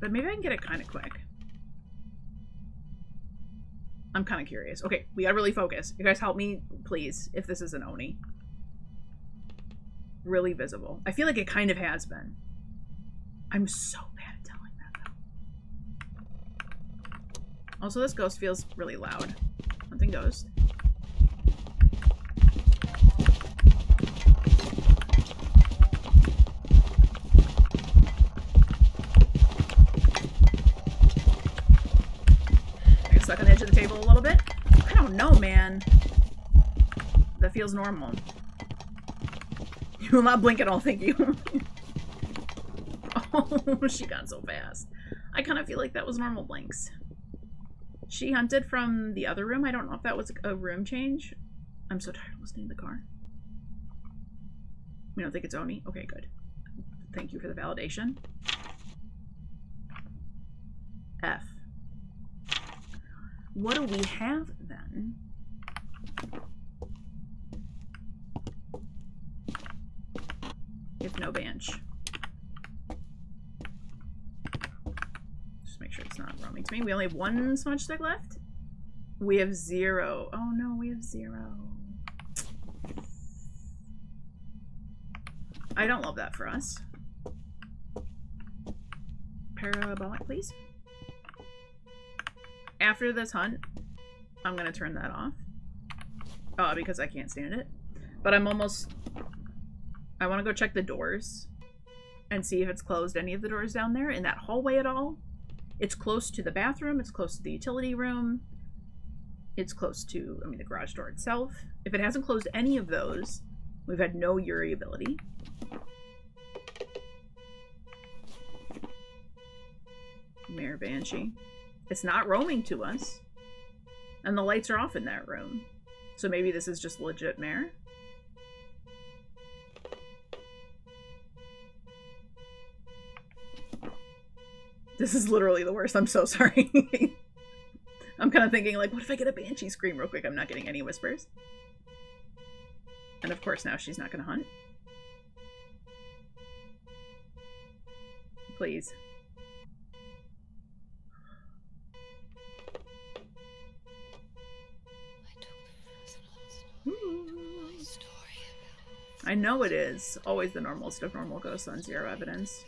But maybe I can get it kind of quick. I'm kind of curious. Okay, we gotta really focus. You guys help me, please, if this is an Oni. Really visible. I feel like it kind of has been. I'm so bad at telling that, though. Also, this ghost feels really loud. Hunting ghost. I get stuck on the edge of the table a little bit. I don't know, man. That feels normal. You will not blink at all, thank you. Oh, she got so fast. I kind of feel like that was normal blinks. She hunted from the other room. I don't know if that was a room change. I'm so tired of listening to the car. We don't think it's Oni? Okay, good. Thank you for the validation. F. What do we have then? If no bench. Just make sure it's not roaming to me. We only have one smudge stick left. We have 0. Oh no, we have 0. I don't love that for us. Parabolic, please. After this hunt, I'm gonna turn that off. Because I can't stand it. But I'm almost... I want to go check the doors and see if it's closed any of the doors down there in that hallway at all. It's close to the bathroom. It's close to the utility room. It's close to, I mean, the garage door itself. If it hasn't closed any of those, we've had no Yuri ability. Mare Banshee. It's not roaming to us. And the lights are off in that room. So maybe this is just legit Mare. This is literally the worst. I'm so sorry. I'm kind of thinking, like, what if I get a Banshee scream real quick? I'm not getting any whispers. And of course now she's not going to hunt. Please. I know it is. Always the normalest of normal ghosts on 0 evidence.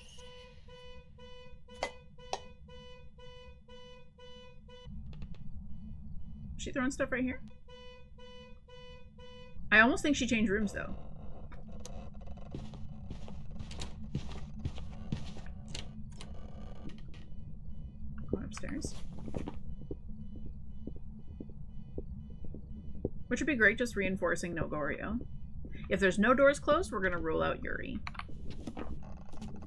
Is she throwing stuff right here? I almost think she changed rooms, though. Going upstairs. Which would be great, just reinforcing no Goryo. If there's no doors closed, we're going to rule out Yuri.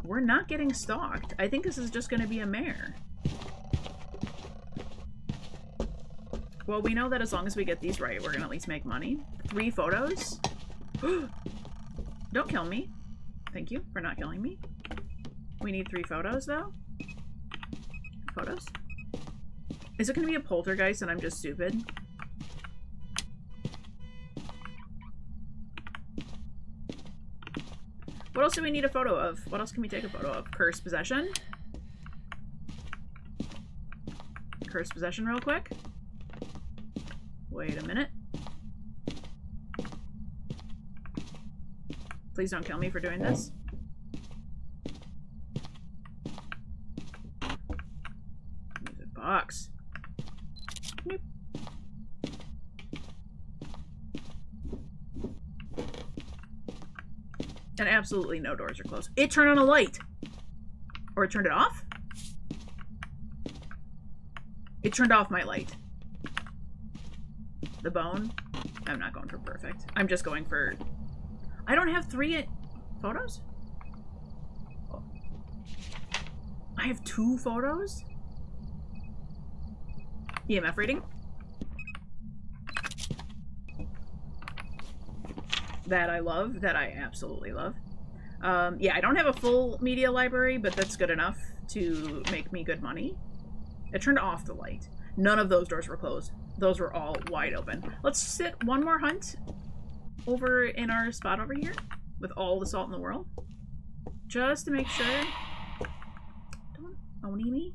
We're not getting stalked. I think this is just going to be a mare. Well, we know that as long as we get these right, we're going to at least make money. 3 photos? Don't kill me. Thank you for not killing me. We need 3 photos, though. Photos? Is it going to be a poltergeist and I'm just stupid? What else do we need a photo of? What else can we take a photo of? Cursed possession? Cursed possession real quick. Wait a minute. Please don't kill me for doing this. Music box. Nope. And absolutely no doors are closed. It turned on a light. Or it turned it off? It turned off my light. The bone? I'm not going for perfect. I'm just going for... I don't have 3 photos? Oh. I have 2 photos? EMF reading? That I love. That I absolutely love. Yeah, I don't have a full media library, but that's good enough to make me good money. It turned off the light. None of those doors were closed. Those were all wide open. Let's sit one more hunt. over in our spot over here with all the salt in the world. Just to make sure. Don't Oni me?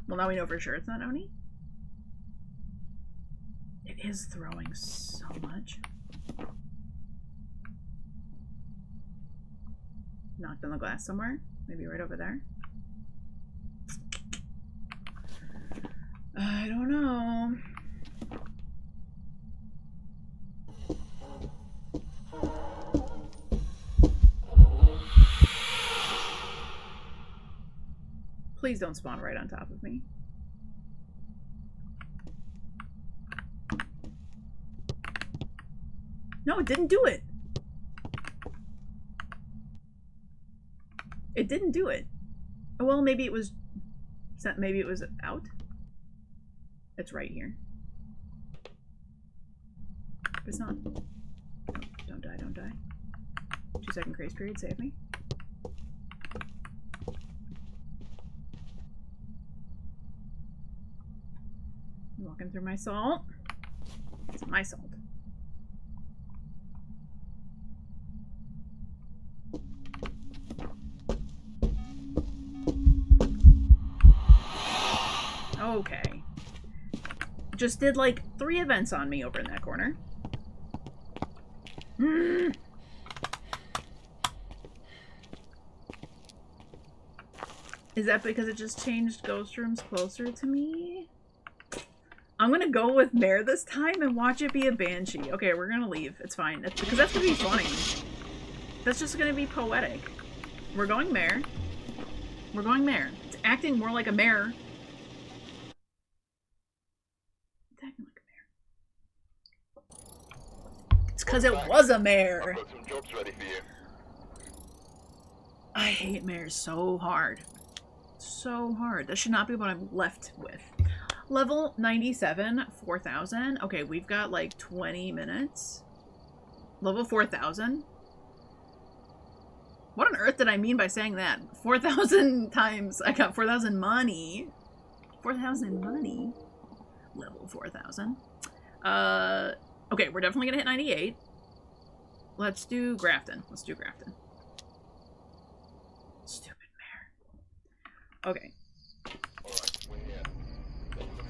Well, now we know for sure it's not Oni. It is throwing so much. Knocked on the glass somewhere. Maybe right over there. I don't know. Please don't spawn right on top of me. No, it didn't do it. It didn't do it. Well, maybe it was out. It's right here. It's not. Don't die, don't die. 2-second grace period, save me. Walking through my salt. It's my salt. Okay. Just did like 3 events on me over in that corner. Is that because it just changed ghost rooms closer to me? I'm gonna go with Mare this time and watch it be a banshee. Okay, we're gonna leave. It's fine. It's because that's gonna be funny. That's just gonna be poetic. We're going Mare. We're going Mare. It's acting more like a mare. It's acting like a mare. It's because it was a mare. I've got some jobs ready for you. I hate mares so hard. So hard. That should not be what I'm left with. Level 97, 4,000. Okay, we've got like 20 minutes. Level 4,000. What on earth did I mean by saying that? 4,000 times. I got 4,000 money. 4,000 money. Level 4,000. Okay, we're definitely gonna hit 98. Let's do Grafton. Let's do Grafton. Stupid mare. Okay.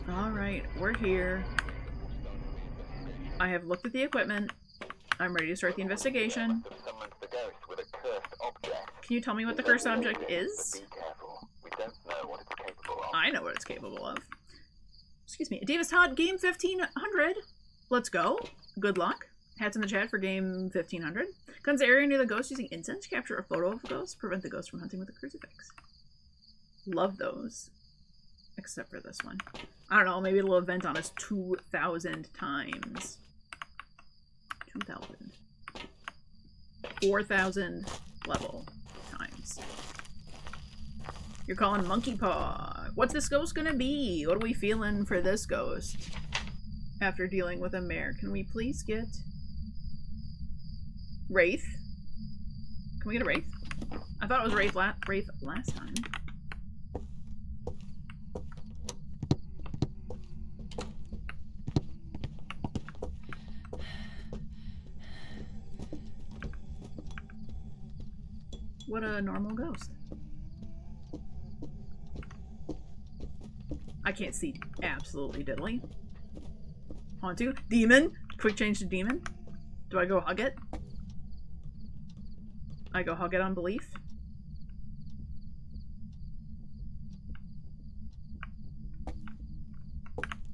Alright, we're here. I have looked at the equipment. I'm ready to start the investigation. Can you tell me what the cursed object is? I know what it's capable of. Excuse me. Davis Todd, game 1500. Let's go. Good luck. Hats in the chat for game 1500. Guns area near the ghost using incense. Capture a photo of a ghost. Prevent the ghost from hunting with a crucifix. Love those. Except for this one. I don't know, maybe it'll event on us 2,000 times. 2,000. 4,000 level times. You're calling Monkey Paw. What's this ghost gonna be? What are we feeling for this ghost? After dealing with a mare. Can we please get... Wraith? Can we get a Wraith? I thought it was Wraith last time. What a normal ghost. I can't see absolutely diddly. Hauntu? Demon? Quick change to demon? Do I go hug it? I go hug it on belief?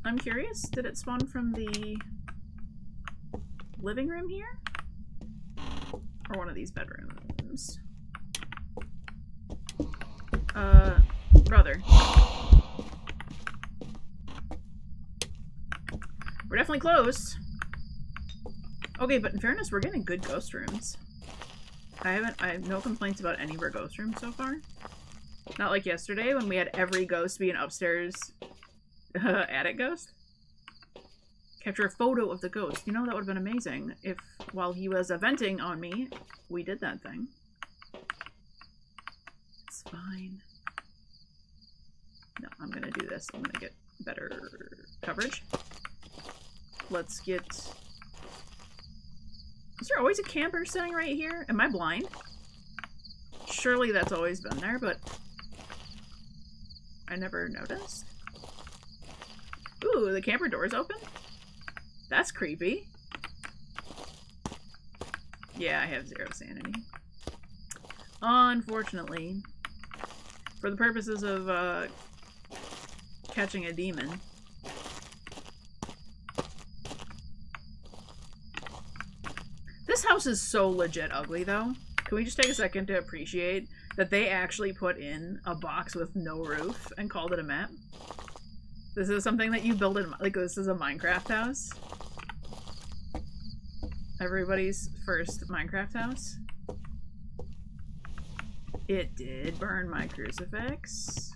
I'm curious, did it spawn from the living room here? Or one of these bedrooms? Brother. We're definitely close. Okay, but in fairness, we're getting good ghost rooms. I have no complaints about any of our ghost rooms so far. Not like yesterday when we had every ghost be an upstairs attic ghost. Capture a photo of the ghost. You know, that would have been amazing if, while he was venting on me, we did that thing. It's fine. No, I'm gonna do this. I'm gonna get better coverage. Let's get Is there always a camper sitting right here? Am I blind? Surely that's always been there, but I never noticed. Ooh, the camper door's open? That's creepy. Yeah, I have 0 sanity. Unfortunately, for the purposes of catching a demon. This house is so legit ugly, though. Can we just take a second to appreciate that they actually put in a box with no roof and called it a map? This is something that you build in, like, this is a Minecraft house. Everybody's first Minecraft house. It did burn my crucifix.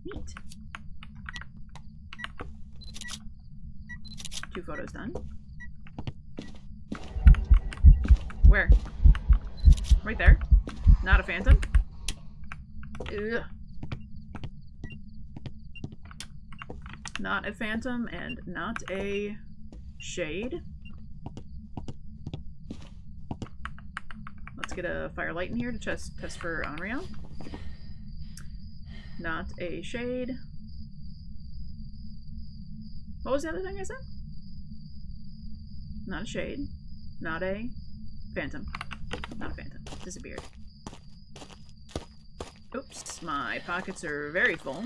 Neat. 2 photos done. Where? Right there. Not a phantom? Ugh. Not a phantom and not a shade. Let's get a firelight in here to test for Onryo. Not a shade. What was the other thing I said? Not a shade. Not a phantom. Not a phantom. Disappeared. Oops, my pockets are very full.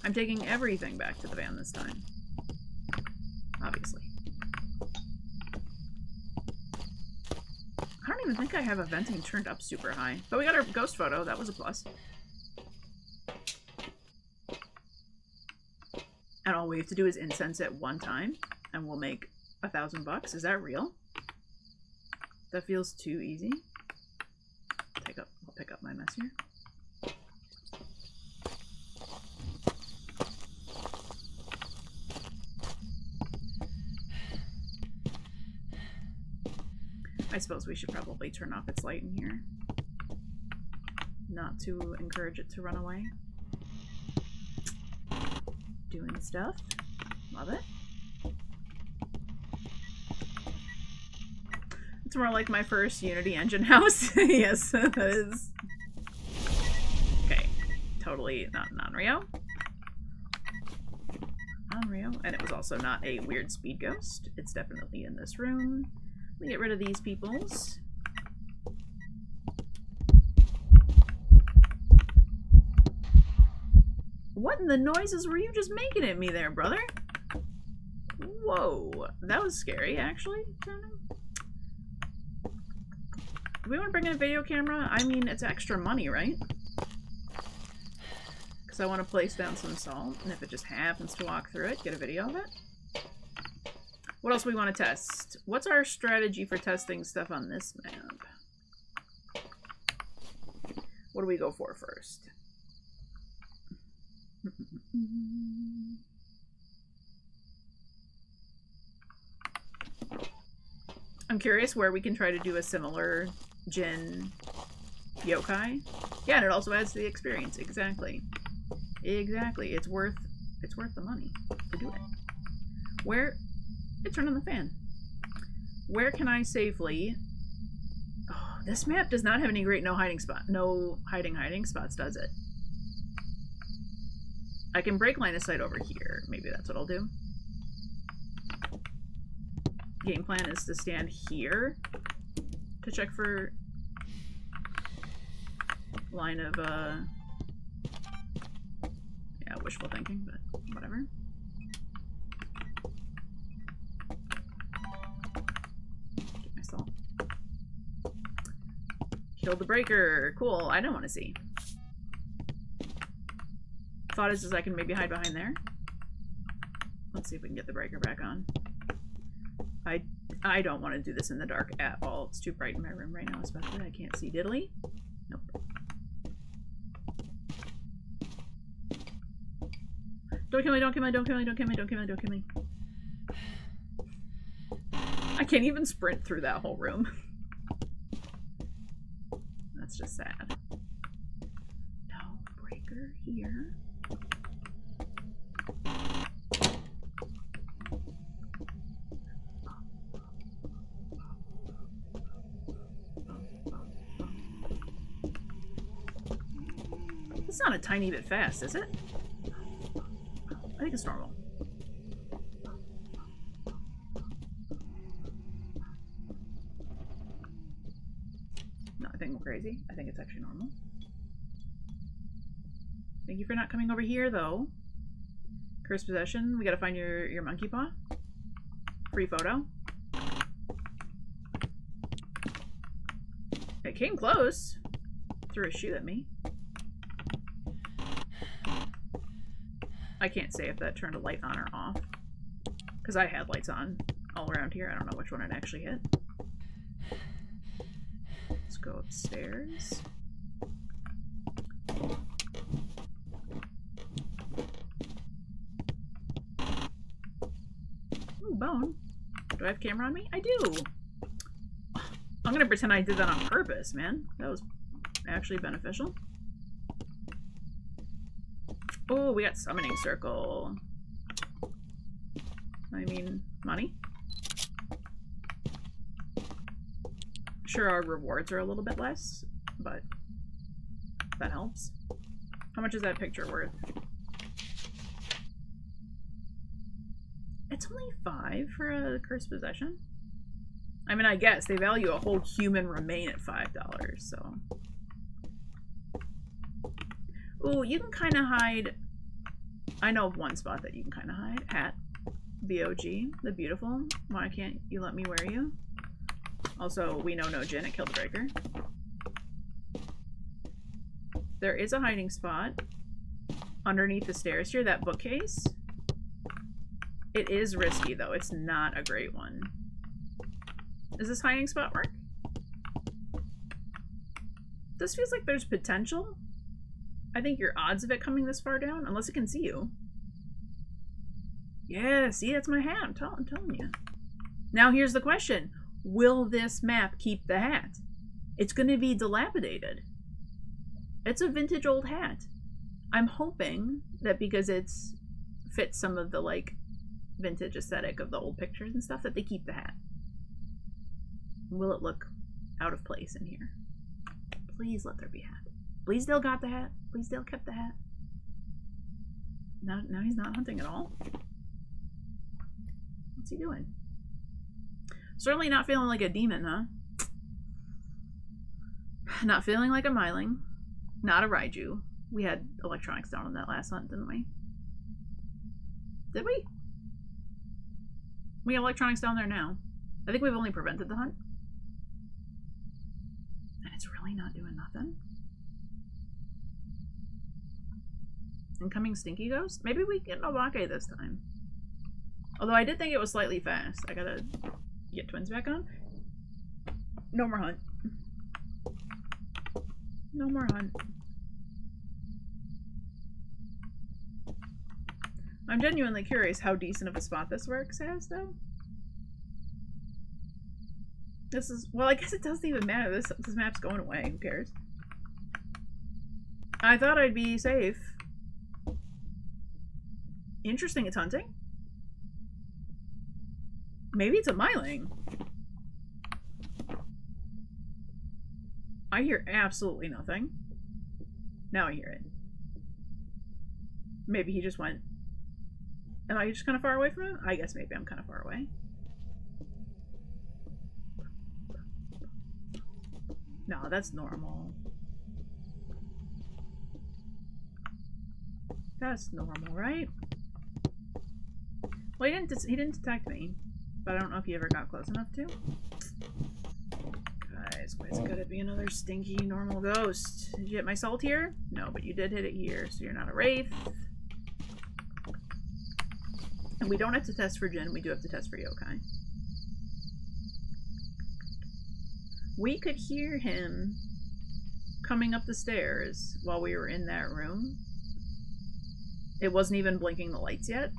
I'm taking everything back to the van this time. Obviously. I don't even think I have a venting turned up super high. But we got our ghost photo. That was a plus. And all we have to do is incense it 1 time, and we'll make $1,000. Is that real? That feels too easy. I'll pick up my mess here. I suppose we should probably turn off its light in here. Not to encourage it to run away. Doing stuff. Love it. It's more like my first Unity engine house. Yes, that is. Okay. Totally not an Onryo. Onryo. And it was also not a weird speed ghost. It's definitely in this room. Let me get rid of these peoples. What in the noises were you just making at me there, brother? Whoa. That was scary, actually. Do we want to bring in a video camera? I mean, it's extra money, right? Because I want to place down some salt, and if it just happens to walk through it, get a video of it. What else do we want to test? What's our strategy for testing stuff on this map? What do we go for first? I'm curious where we can try to do a similar Jin yokai. Yeah, and it also adds to the experience. Exactly. Exactly. It's worth the money to do it. Where? Turn on the fan. Where can I safely... Oh, this map does not have any great no hiding spots, does it? I can break line of sight over here. Maybe that's what I'll do. Game plan is to stand here to check for line of, yeah, wishful thinking, but whatever. Get my salt. Killed the breaker. Cool. I don't want to see. Thought is I can maybe hide behind there. Let's see if we can get the breaker back on. I don't want to do this in the dark at all. It's too bright in my room right now, especially. I can't see diddly. Nope. Don't kill me, don't kill me, don't kill me, don't kill me, don't kill me, don't kill me. I can't even sprint through that whole room. That's just sad. No breaker here. not a tiny bit fast, is it? I think it's normal. No, I think I'm crazy. I think it's actually normal. Thank you for not coming over here, though. Cursed possession. We gotta find your monkey paw. Free photo. It came close. Threw a shoe at me. I can't say if that turned a light on or off. Because I had lights on all around here. I don't know which one it actually hit. Let's go upstairs. Ooh, bone. Do I have camera on me? I do! I'm gonna pretend I did that on purpose, man. That was actually beneficial. Oh, we got summoning circle. I mean, money. Sure, our rewards are a little bit less, but that helps. How much is that picture worth? It's only 5 for a cursed possession. I mean, I guess they value a whole human remain at $5, so. Ooh, you can kind of hide. I know of one spot that you can kind of hide. Hat. BOG. The beautiful. Why can't you let me wear you? Also, we know no Jin at Kill the Breaker. There is a hiding spot underneath the stairs here, that bookcase. It is risky, though. It's not a great one. Does this hiding spot work? This feels like there's potential. I think your odds of it coming this far down, unless it can see you. Yeah, see, that's my hat. I'm telling you. Now here's the question. Will this map keep the hat? It's going to be dilapidated. It's a vintage old hat. I'm hoping that because it's fits some of the, like, vintage aesthetic of the old pictures and stuff, that they keep the hat. Will it look out of place in here? Please let there be a hat. Bleasdale got the hat. Bleasdale kept the hat. Now he's not hunting at all? What's he doing? Certainly not feeling like a demon, huh? Not feeling like a myling. Not a Raiju. We had electronics down on that last hunt, didn't we? Did we? We have electronics down there now. I think we've only prevented the hunt. And it's really not doing nothing. Incoming Stinky Ghost? Maybe we get Nobake this time. Although I did think it was slightly fast. I gotta get twins back on. No more hunt. No more hunt. I'm genuinely curious how decent of a spot this works as, though. This is, well, I guess it doesn't even matter. This map's going away. Who cares? I thought I'd be safe. Interesting, it's hunting. Maybe it's a myling. I hear absolutely nothing. Now I hear it. Maybe he just went. Am I just kind of far away from him? I guess maybe I'm kind of far away. No, that's normal. That's normal, right? Well, he didn't detect me, but I don't know if he ever got close enough to. Guys, why is it gotta be another stinky normal ghost? Did you hit my salt here? No, but you did hit it here, so you're not a wraith. And we don't have to test for Jin, we do have to test for yokai. We could hear him coming up the stairs while we were in that room. It wasn't even blinking the lights yet.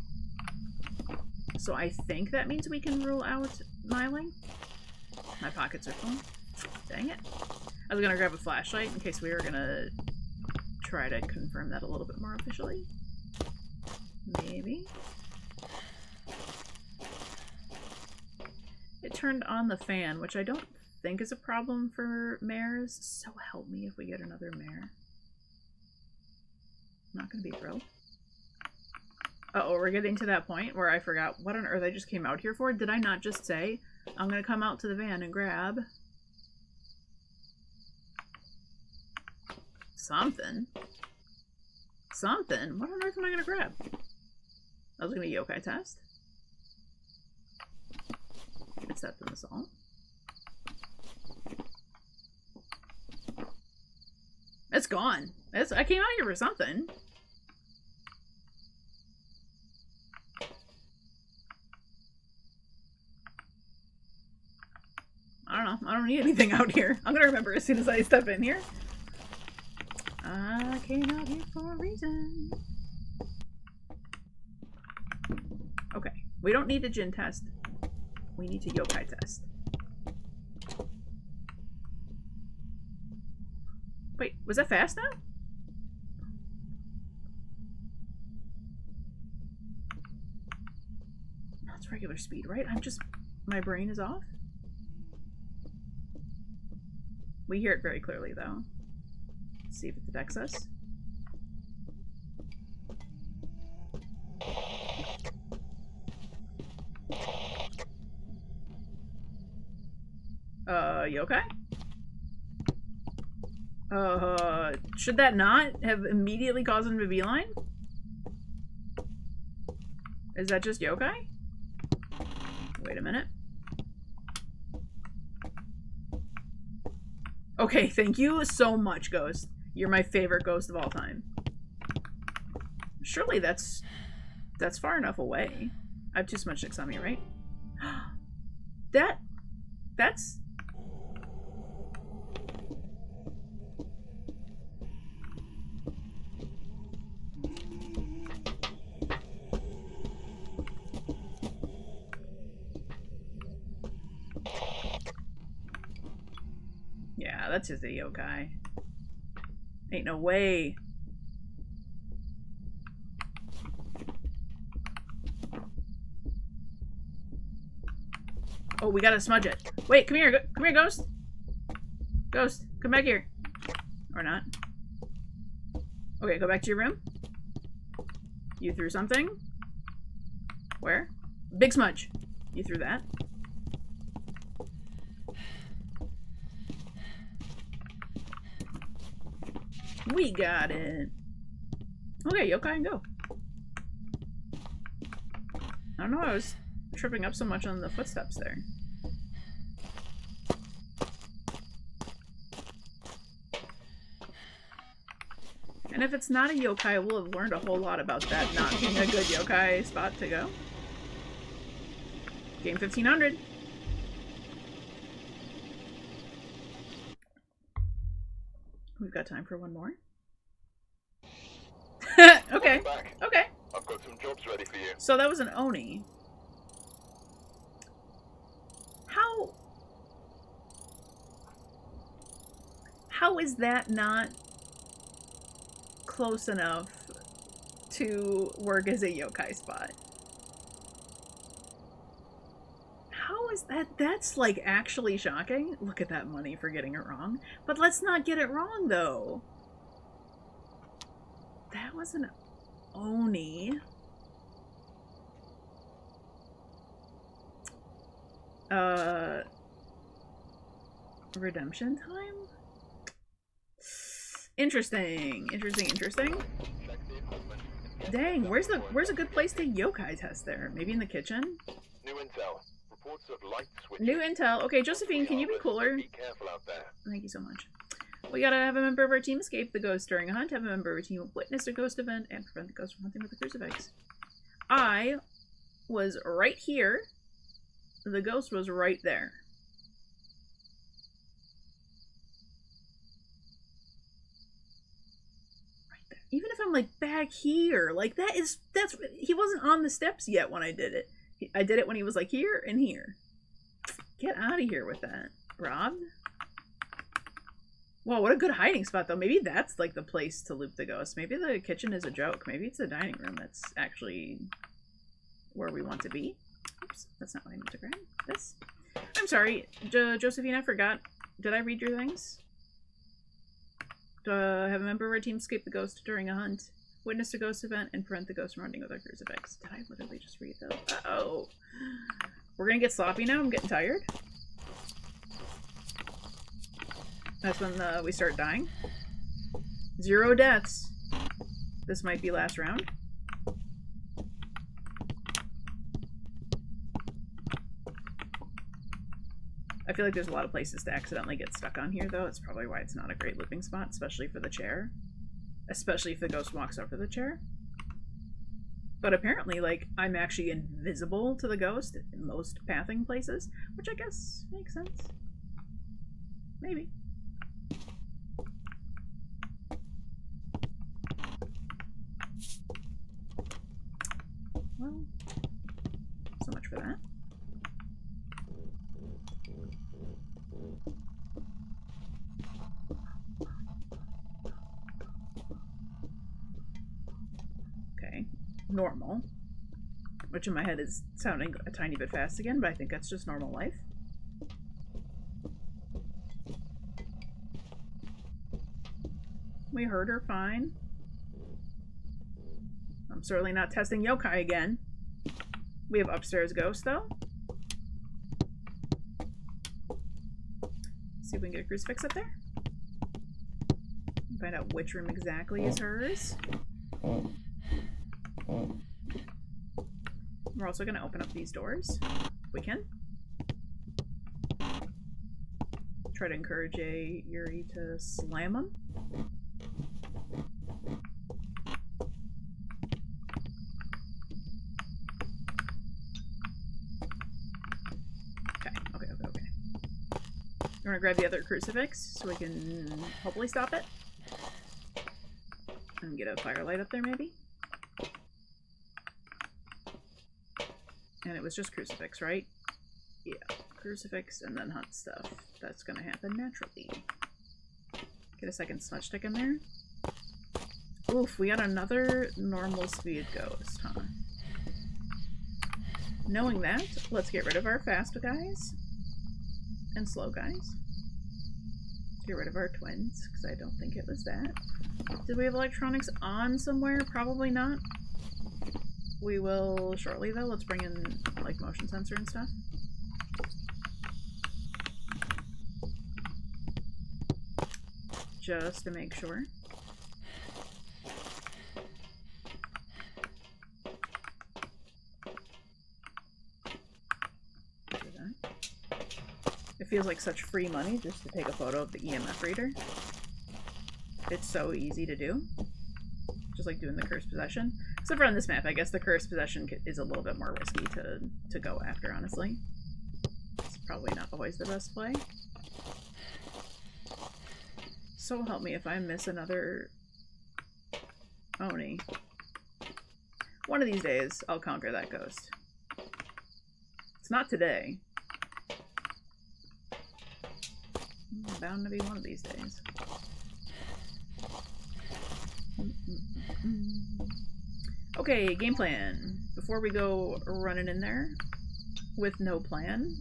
So I think that means we can rule out myling. My pockets are full. Dang it. I was gonna grab a flashlight in case we were gonna try to confirm that a little bit more officially. Maybe. It turned on the fan, which I don't think is a problem for mares. So help me if we get another mare. not gonna be thrilled. Uh-oh, we're getting to that point where I forgot what on earth I just came out here for. Did I not just say, I'm gonna come out to the van and grab something? Something? What on earth am I gonna grab? That was gonna be a yokai test. Except in the salt. It's gone. I came out here for something. I don't know. I don't need anything out here. I'm gonna remember as soon as I step in here. I came out here for a reason. Okay. We don't need a Jin test. We need to yokai test. Wait, was that fast now? That's regular speed, right? My brain is off. We hear it very clearly, though. Let's see if it detects us. Yokai? Should that not have immediately caused him to beeline? Is that just yokai? Wait a minute. Okay, thank you so much, Ghost. You're my favorite ghost of all time. Surely that's far enough away. I have too much sticks on me, right? That's... Yeah, that's just a yokai. Ain't no way. Oh, we gotta smudge it. Wait, come here, Ghost. Ghost, come back here. Or not. Okay, go back to your room. You threw something. Where? Big smudge. You threw that. We got it. Okay, yokai and go. I don't know why I was tripping up so much on the footsteps there. And if it's not a yokai, we'll have learned a whole lot about that not being a good yokai spot to go. Game 1500. We've got time for one more. Okay. Okay. I've got some jobs ready for you. So that was an Oni. How is that not close enough to work as a yokai spot? How is that? That's like actually shocking. Look at that money for getting it wrong. But let's not get it wrong though. That was an Oni. Redemption time? Interesting. Dang, where's a good place to yokai test there? Maybe in the kitchen? New intel. Reports of light switches. New intel. Okay, Josephine, can you be cooler? Be careful out there. Thank you so much. We gotta have a member of our team escape the ghost during a hunt, have a member of our team witness a ghost event, and prevent the ghost from hunting with a crucifix. I was right here. The ghost was right there. Even if I'm like back here, like that's he wasn't on the steps yet when I did it. I did it when he was like here and here. Get out of here with that, Rob. Whoa, what a good hiding spot though. Maybe that's like the place to loop the ghost. Maybe the kitchen is a joke. Maybe it's the dining room that's actually where we want to be. Oops, that's not what I meant to grab. This. I'm sorry, Josephine, I forgot. Did I read your things? Have a member of our team escape the ghost during a hunt. Witnessed a ghost event and prevent the ghost from running with our crucifix. Did I literally just read those? Uh-oh. We're gonna get sloppy now. I'm getting tired. That's when we start dying. 0 deaths. This might be last round. I feel like there's a lot of places to accidentally get stuck on here, though. It's probably why it's not a great looping spot, especially for the chair. Especially if the ghost walks over the chair. But apparently, like, I'm actually invisible to the ghost in most pathing places, which I guess makes sense. Maybe. Well, so much for that. Okay, normal. Which in my head is sounding a tiny bit fast again, but I think that's just normal life. We heard her fine. I'm certainly not testing yokai again. We have upstairs ghost, though. See if we can get a crucifix up there. Find out which room exactly is hers. We're also going to open up these doors, if we can. Try to encourage Yuri to slam them. Okay. We're going to grab the other crucifix so we can hopefully stop it. And get a firelight up there, maybe? And it was just crucifix, right? Yeah, crucifix and then hunt stuff. That's gonna happen naturally. Get a second smudge stick in there. Oof, we got another normal speed ghost, huh? Knowing that, let's get rid of our fast guys. And slow guys. Get rid of our twins, because I don't think it was that. Did we have electronics on somewhere? Probably not. We will shortly, though. Let's bring in, like, motion sensor and stuff. Just to make sure. It feels like such free money just to take a photo of the EMF reader. It's so easy to do. Just like doing the cursed possession. Except for on this map, I guess the cursed possession is a little bit more risky to go after, honestly. It's probably not always the best play. So help me if I miss another Oni. One of these days, I'll conquer that ghost. It's not today. Bound to be one of these days. Okay, game plan. Before we go running in there with no plan,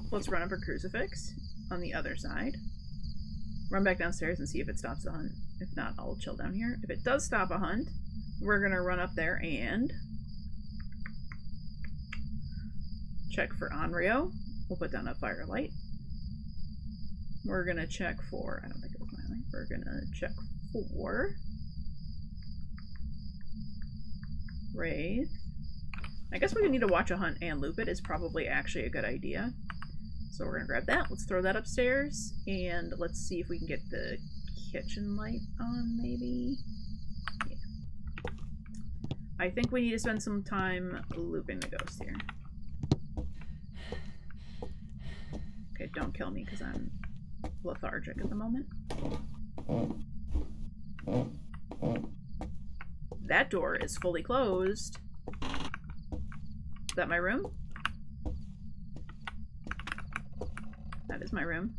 let's run up a crucifix on the other side. Run back downstairs and see if it stops the hunt. If not, I'll chill down here. If it does stop a hunt, we're gonna run up there and check for Onryo. We'll put down a firelight. We're gonna check for, I don't think it was my light. We're gonna check for Wraith. I guess we need to watch a hunt and loop it is probably actually a good idea. So we're gonna grab that. Let's throw that upstairs and let's see if we can get the kitchen light on, maybe. Yeah. I think we need to spend some time looping the ghost here. Okay, don't kill me because I'm lethargic at the moment. That door is fully closed. Is that my room? That is my room.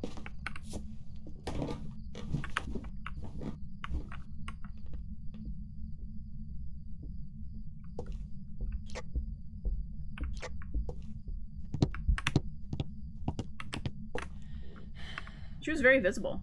She was very visible.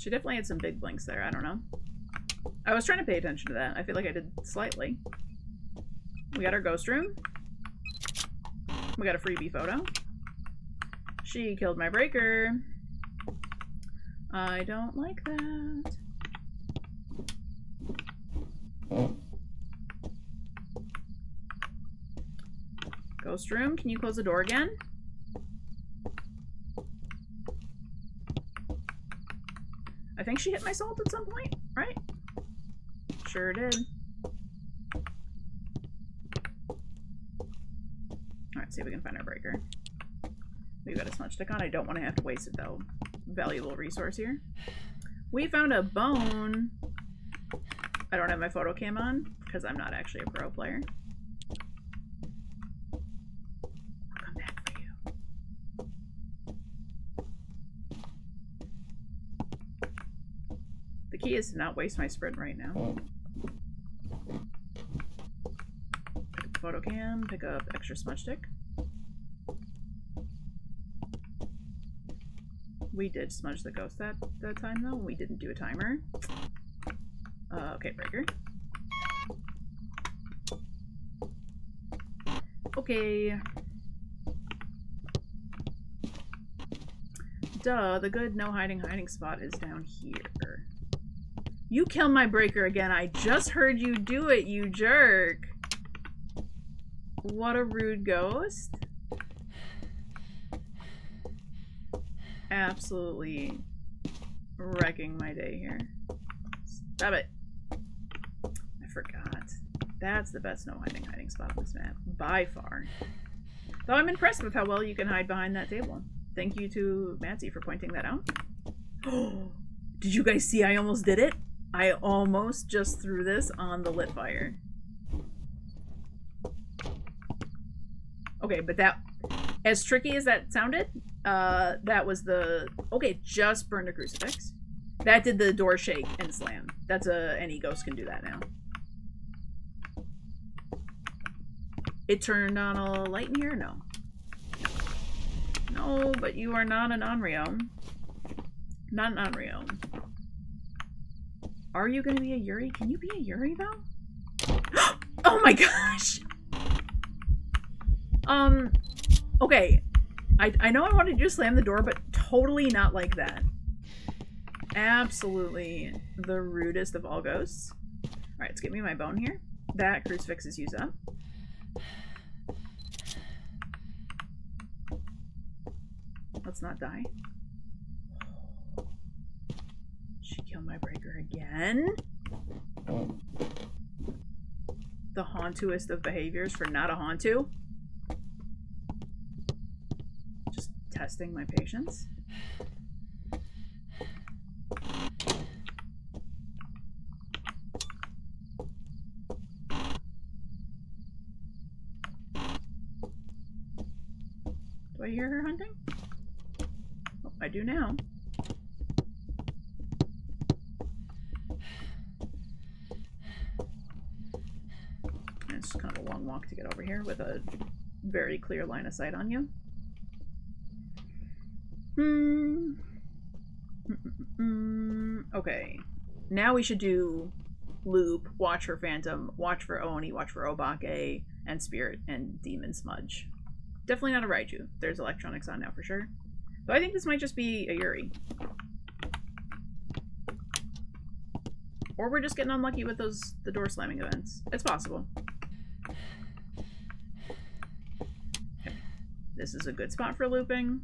She definitely had some big blinks there. I don't know. I was trying to pay attention to that. I feel like I did slightly. We got our ghost room. We got a freebie photo. She killed my breaker. I don't like that. Ghost room, can you close the door again? I think she hit my salt at some point, right? Sure did. Alright, see if we can find our breaker. We've got a smudge stick on. I don't want to have to waste it though. Valuable resource here. We found a bone. I don't have my photo cam on because I'm not actually a pro player. I'll come back for you. The key is to not waste my sprint right now. Pick up the photo cam, pick up extra smudge stick. We did smudge the ghost that time though. We didn't do a timer. Okay, breaker. Okay. Duh, the good no hiding spot is down here. You killed my breaker again. I just heard you do it, you jerk. What a rude ghost. Absolutely wrecking my day here. Stop it. I forgot. That's the best no hiding spot on this map. By far. Though I'm impressed with how well you can hide behind that table. Thank you to Matsy for pointing that out. Oh, did you guys see I almost did it? I almost just threw this on the lit fire. Okay, but that, as tricky as that sounded, that was the... Okay, just burned a crucifix. That did the door shake and slam. That's any ghost can do that now. It turned on a light in here? No. No, but you are not an Onryo. Not an Onryo. Are you gonna be a Yuri? Can you be a Yuri, though? Oh my gosh! Okay. I know I wanted you to slam the door, but totally not like that. Absolutely the rudest of all ghosts. Alright, let's get me my bone here. That crucifix is used up. Let's not die. She killed my breaker again? The hauntuest of behaviors for not a hauntu? Just testing my patience. Do I hear her hunting? Oh, I do now. And it's kind of a long walk to get over here with a very clear line of sight on you. Okay. Now we should do loop, watch for phantom, watch for Oni, watch for Obake, and spirit and demon smudge. Definitely not a Raiju. There's electronics on now for sure. But I think this might just be a Yuri. Or we're just getting unlucky with the door slamming events. It's possible. Okay. This is a good spot for looping.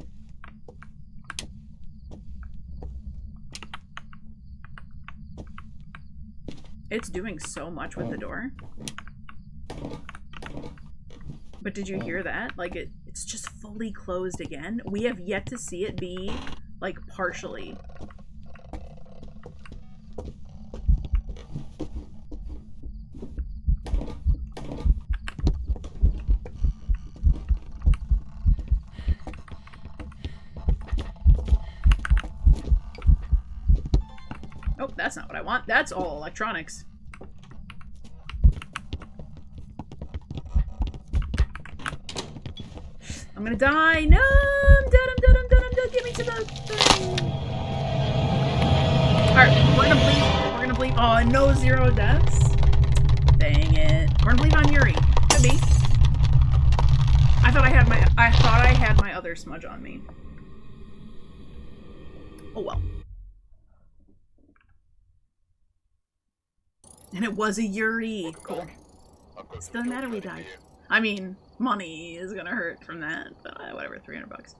It's doing so much with the door. But did you hear that? Like, it's just fully closed again. We have yet to see it be, like, partially. Oh, that's not what I want. That's all electronics. I'm gonna die. No, I'm dead, I'm dead, I'm dead, I'm dead. Get me to the thing. Alright, we're gonna bleep. We're gonna bleep. Oh, no 0 deaths? Dang it. We're gonna bleep on Yuri. Could be. I thought I had my other smudge on me. Oh well. And it was a Yuri. Cool. It doesn't matter we died. I mean, money is gonna hurt from that, but whatever, 300 bucks.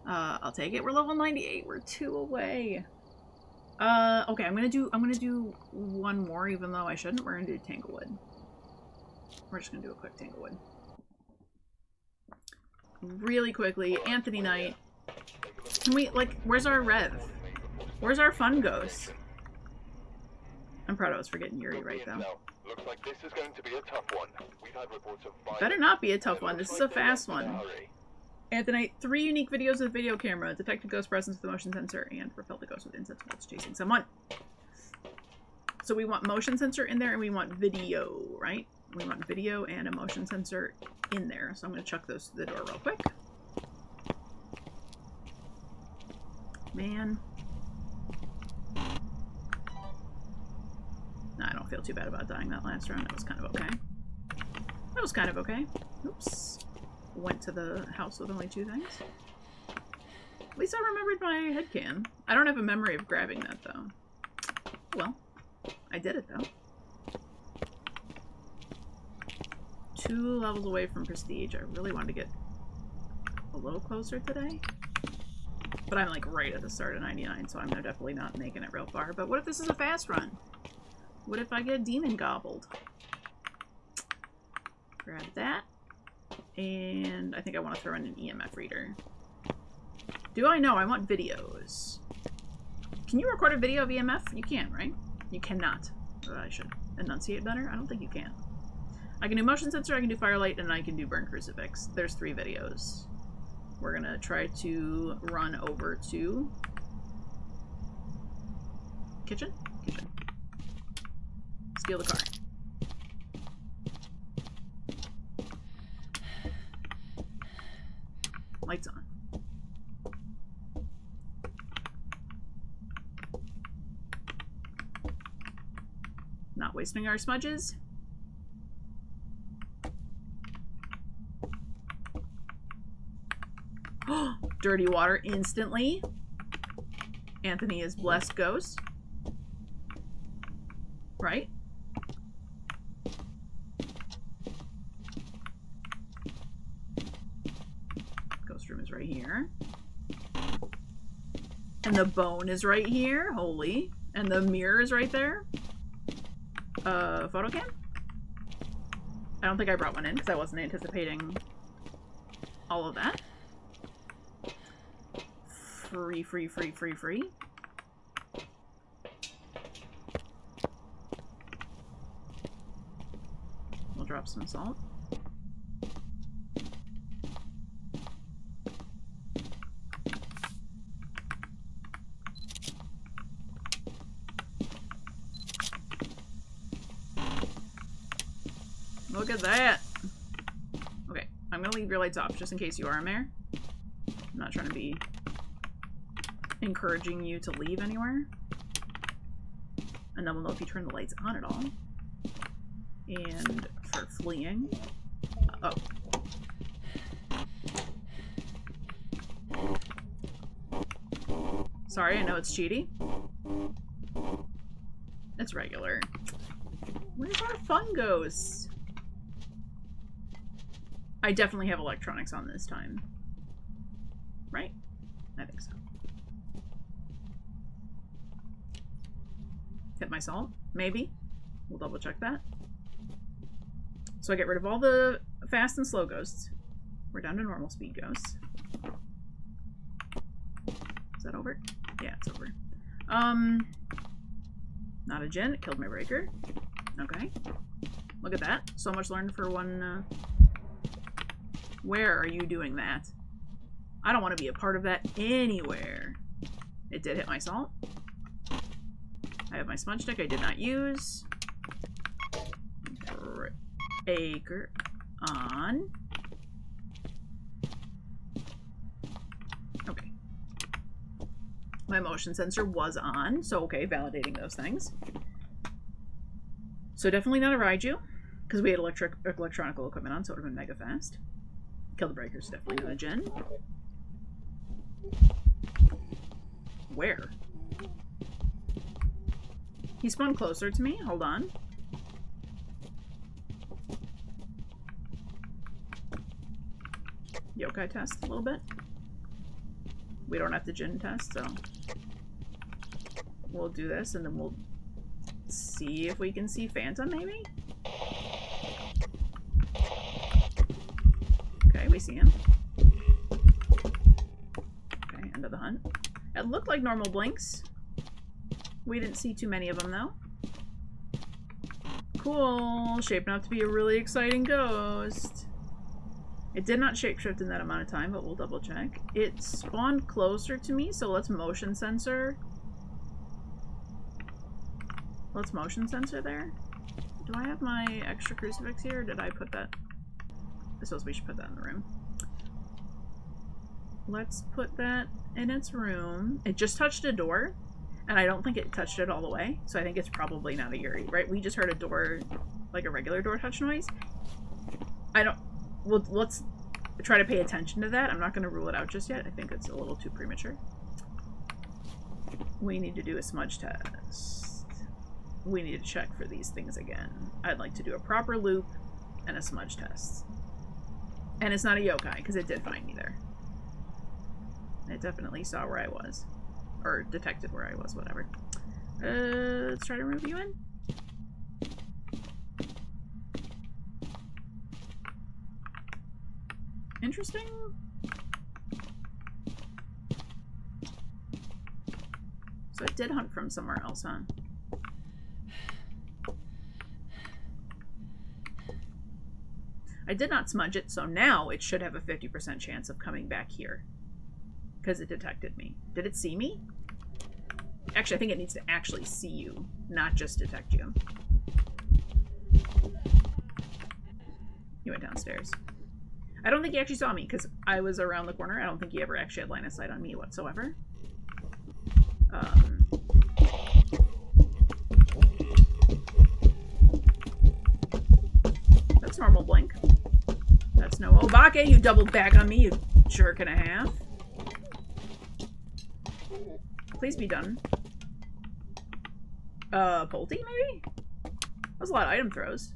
I'll take it. We're level 98. We're 2 away. Okay, I'm gonna do one more, even though I shouldn't. We're gonna do Tanglewood. We're just gonna do a quick Tanglewood. Really quickly, Anthony Knight. Can we, like, where's our rev? Where's our fun ghost? I'm proud of us for getting Yuri right, though. Looks like this is going to be a tough one. We've had reports of Better not be a tough one. This is a fast one. Anthony, 3 unique videos with video camera. Detected ghost presence with the motion sensor and repelled the ghost with incense while it's chasing someone. So we want motion sensor in there and we want video, right? We want video and a motion sensor in there. So I'm going to chuck those to the door real quick. Man. Nah, I don't feel too bad about dying that last round. That was kind of okay. That was kind of okay. Oops. Went to the house with only 2 things. At least I remembered my headcan. I don't have a memory of grabbing that, though. Well, I did it, though. 2 levels away from prestige. I really wanted to get a little closer today. But I'm, like, right at the start of 99, so I'm definitely not making it real far. But what if this is a fast run? What if I get demon gobbled? Grab that. And I think I want to throw in an EMF reader. Do I know? I want videos. Can you record a video of EMF? You can, right? You cannot. I should enunciate better. I don't think you can. I can do motion sensor, I can do firelight, and I can do burn crucifix. There's 3 videos. We're gonna try to run over to kitchen. Steal the car. Lights on. Not wasting our smudges. Dirty water instantly. Anthony is blessed ghost. Right? Ghost room is right here. And the bone is right here. Holy. And the mirror is right there. Photo cam? I don't think I brought one in because I wasn't anticipating all of that. Free. We'll drop some salt. Look at that! Okay, I'm gonna leave your lights off just in case you are a mare. I'm not trying to be encouraging you to leave anywhere. And then we'll know if you turn the lights on at all. And for fleeing. Oh. Sorry, I know it's cheaty. It's regular. Where's our fun ghost? I definitely have electronics on this time. Right? I think so. Hit my salt? Maybe. We'll double check that. So I get rid of all the fast and slow ghosts. We're down to normal speed ghosts. Is that over? Yeah, it's over. Not a gen. It killed my breaker. Okay. Look at that. So much learned for one, Where are you doing that? I don't want to be a part of that anywhere. It did hit my salt. I have my smudge stick I did not use. Breaker on. Okay. My motion sensor was on, so okay, validating those things. So definitely not a Raiju, because we had electronical equipment on, so it would have been mega fast. Kill the breakers, definitely not a Jinn. Where? He spun closer to me. Hold on. Yokai test a little bit. We don't have to Jinn test, so we'll do this and then we'll see if we can see Phantom, maybe? Okay, we see him. Okay, end of the hunt. It looked like normal blinks. We didn't see too many of them, though. Cool. Shaping up to be a really exciting ghost. It did not shapeshift in that amount of time, but we'll double check. It spawned closer to me, so let's motion sensor. Let's motion sensor there. Do I have my extra crucifix here, or did I put that? I suppose we should put that in the room. Let's put that in its room. It just touched a door, and I don't think it touched it all the way, so I think it's probably not a Yuri, right? We just heard a door, like a regular door touch noise. Well, let's try to pay attention to that. I'm not going to rule it out just yet. I think it's a little too premature. We need to do a smudge test. We need to check for these things again. I'd like to do a proper loop and a smudge test. And it's not a yokai, because it did find me there. It definitely saw where I was. Or detected where I was, whatever. Let's try to move you in. Interesting. So it did hunt from somewhere else, huh? I did not smudge it, so now it should have a 50% chance of coming back here. Because it detected me. Did it see me? Actually, I think it needs to actually see you, not just detect you. He went downstairs. I don't think he actually saw me, because I was around the corner. I don't think he ever actually had line of sight on me whatsoever. That's normal blink. That's no Obake, you doubled back on me, you jerk and a half. Please be done. Pulte, maybe? That was a lot of item throws.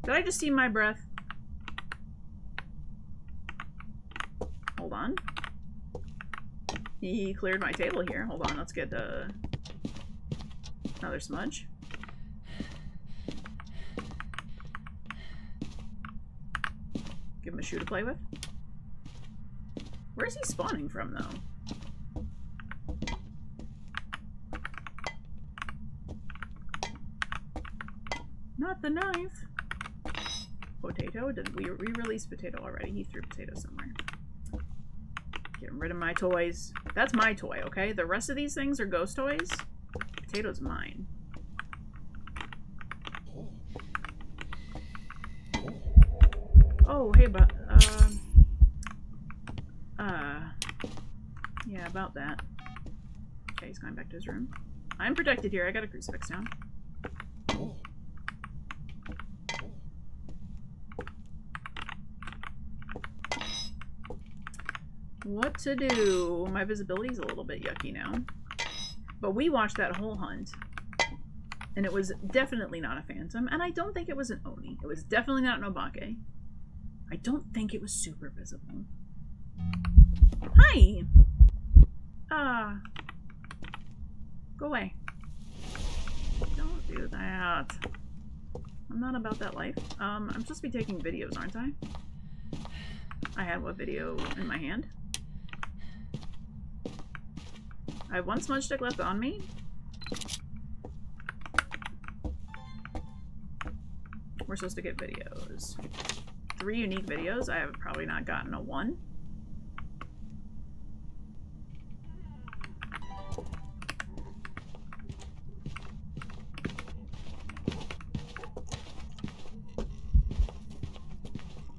Did I just see my breath? Hold on. He cleared my table here. Hold on, let's get another smudge. Give him a shoe to play with. Where's he spawning from, though? Not the knife. Potato? Did we re-release potato already? He threw potato somewhere. Getting rid of my toys. That's my toy, okay? The rest of these things are ghost toys. Potato's mine. Oh, hey, but, yeah, about that. Okay, he's going back to his room. I'm protected here. I got a crucifix down. What to do? My visibility's a little bit yucky now. But we watched that whole hunt. And it was definitely not a phantom. And I don't think it was an Oni. It was definitely not an Obake. I don't think it was super visible. Hi! Go away. Don't do that. I'm not about that life. I'm supposed to be taking videos, aren't I? I had one video in my hand. I have one smudge stick left on me. We're supposed to get videos. 3 unique videos. I have probably not gotten a 1.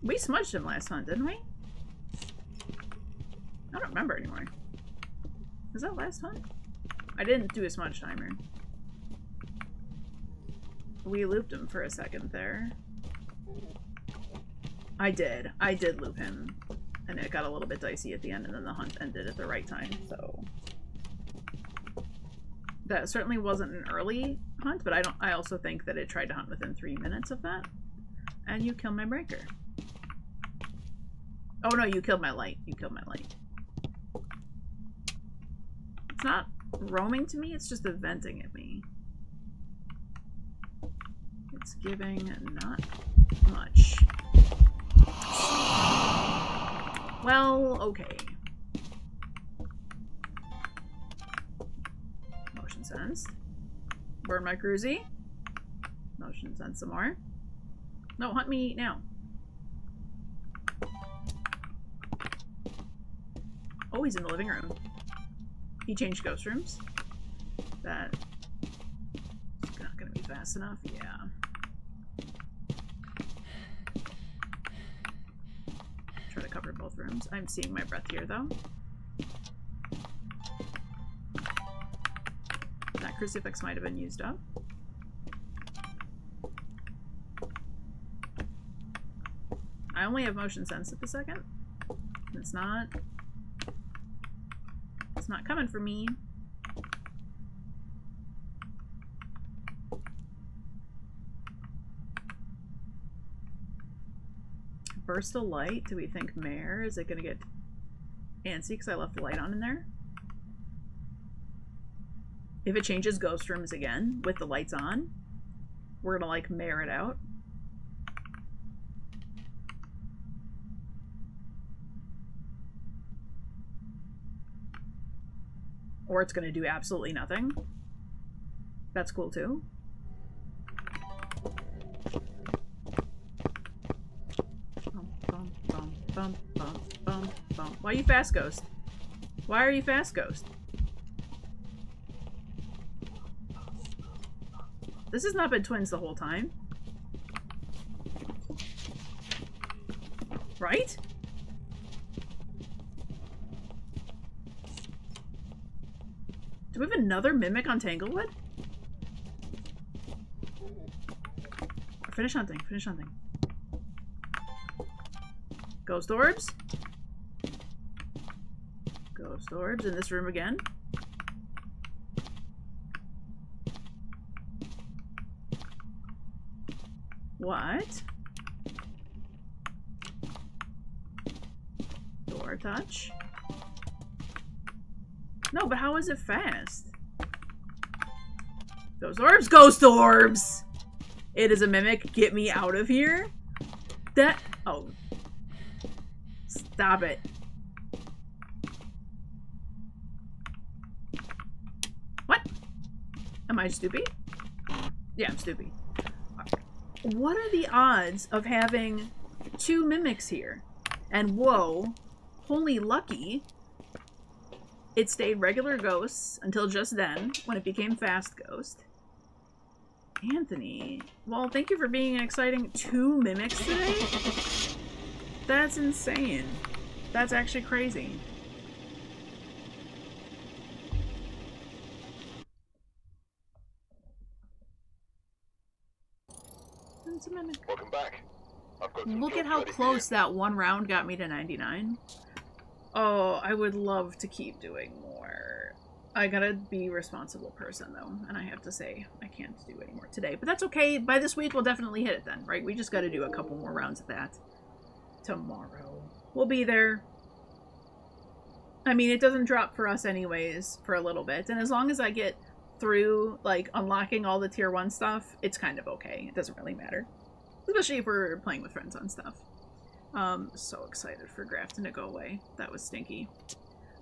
We smudged him last hunt, didn't we? I don't remember anymore. Was that last hunt? I didn't do a smudge timer. We looped him for a second there. I did loop him. And it got a little bit dicey at the end, and then the hunt ended at the right time, so... That certainly wasn't an early hunt, but I also think that it tried to hunt within 3 minutes of that. And you killed my breaker. Oh no, you killed my light. You killed my light. It's not roaming to me, it's just venting at me. It's giving not much. Well, okay. Motion sense. Burn my cruisy. Motion sense some more. No, hunt me now. Oh, he's in the living room. He changed ghost rooms. That is not gonna be fast enough. Yeah. Try to cover both rooms. I'm seeing my breath here, though. That crucifix might have been used up. I only have motion sense at the second. It's not coming for me. Burst of light. Do we think Mare? Is it gonna get antsy because I left the light on in there? If it changes ghost rooms again with the lights on, we're gonna like Mare it out. Or it's gonna do absolutely nothing. That's cool too. Bum, bum, bum, bum. Why are you fast ghost? Why are you fast ghost? This has not been twins the whole time. Right? Do we have another mimic on Tanglewood? Finish hunting, finish hunting. Ghost orbs. Ghost orbs in this room again. What? Door touch. No, but how is it fast? Ghost orbs! Ghost orbs! It is a mimic. Get me out of here. That... Oh. Stop it. What? Am I stupid? Yeah, I'm stupid. What are the odds of having 2 mimics here? And whoa, holy lucky, it stayed regular ghosts until just then, when it became fast ghost. Anthony, well, thank you for being an exciting 2 mimics today. That's insane. That's actually crazy. It's a mimic. Welcome back. I've got some Look at jobs how ready for close you. that one round got me to 99. Oh, I would love to keep doing more. I gotta be a responsible person, though, and I have to say, I can't do any more today. But that's okay. By this week, we'll definitely hit it then, right? We just gotta do a couple more rounds of that. Tomorrow. We'll be there. I mean, it doesn't drop for us anyways for a little bit. And as long as I get through, like, unlocking all the tier 1 stuff, it's kind of okay. It doesn't really matter. Especially if we're playing with friends on stuff. So excited for Grafton to go away. That was stinky.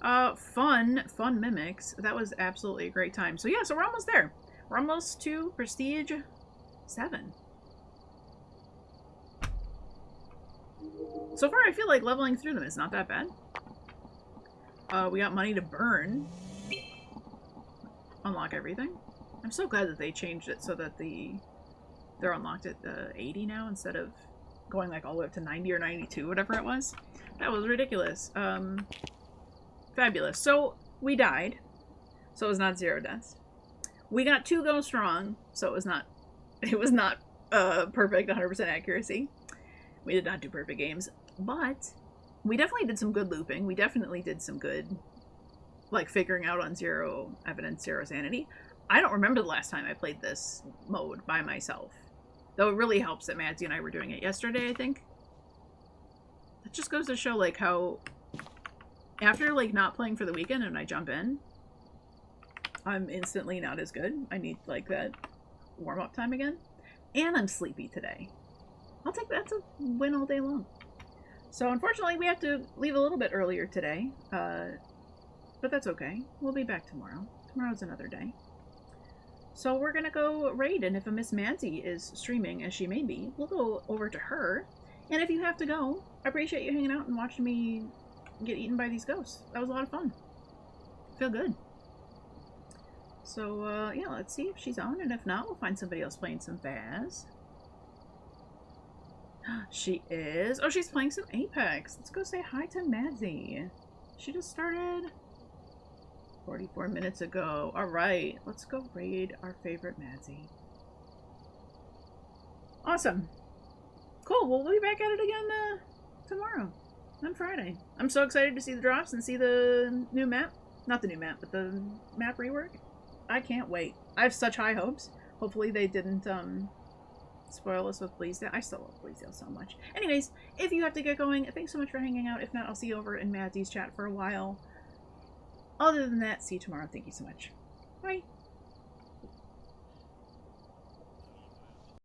Fun mimics. That was absolutely a great time. So yeah, so we're almost there. We're almost to Prestige 7. So far, I feel like leveling through them is not that bad. We got money to burn. Unlock everything. I'm so glad that they changed it so that they're unlocked at 80 now instead of going like all the way up to 90 or 92, whatever it was. That was ridiculous. Fabulous. So we died. so it was not 0 deaths. We got 2 ghosts wrong, so it was not perfect 100% accuracy. We did not do perfect games, but we definitely did some good looping. We definitely did some good, like, figuring out on 0 evidence, 0 sanity. I don't remember the last time I played this mode by myself. Though it really helps that Madsy and I were doing it yesterday, I think. It just goes to show, like, how after, like, not playing for the weekend and I jump in, I'm instantly not as good. I need, like, that warm-up time again. And I'm sleepy today. I'll take that to win all day long. So, unfortunately, we have to leave a little bit earlier today. But that's okay. We'll be back tomorrow. Tomorrow's another day. So we're gonna go raid, and if a Miss Madsy is streaming, as she may be, we'll go over to her. And if you have to go, I appreciate you hanging out and watching me get eaten by these ghosts. That was a lot of fun. Feel good. So, yeah, let's see if she's on, and if not, we'll find somebody else playing some Phas. She is. Oh, she's playing some Apex. Let's go say hi to Madsy. She just started 44 minutes ago. Alright, let's go raid our favorite Madsy. Awesome. Cool, well, we'll be back at it again tomorrow. On Friday. I'm so excited to see the drops and see the new map. Not the new map, but the map rework. I can't wait. I have such high hopes. Hopefully they didn't spoil us with Bleasdale. I still love Bleasdale so much. Anyways, if you have to get going, thanks so much for hanging out. If not, I'll see you over in Madsy's chat for a while. Other than that, see you tomorrow. Thank you so much. Bye.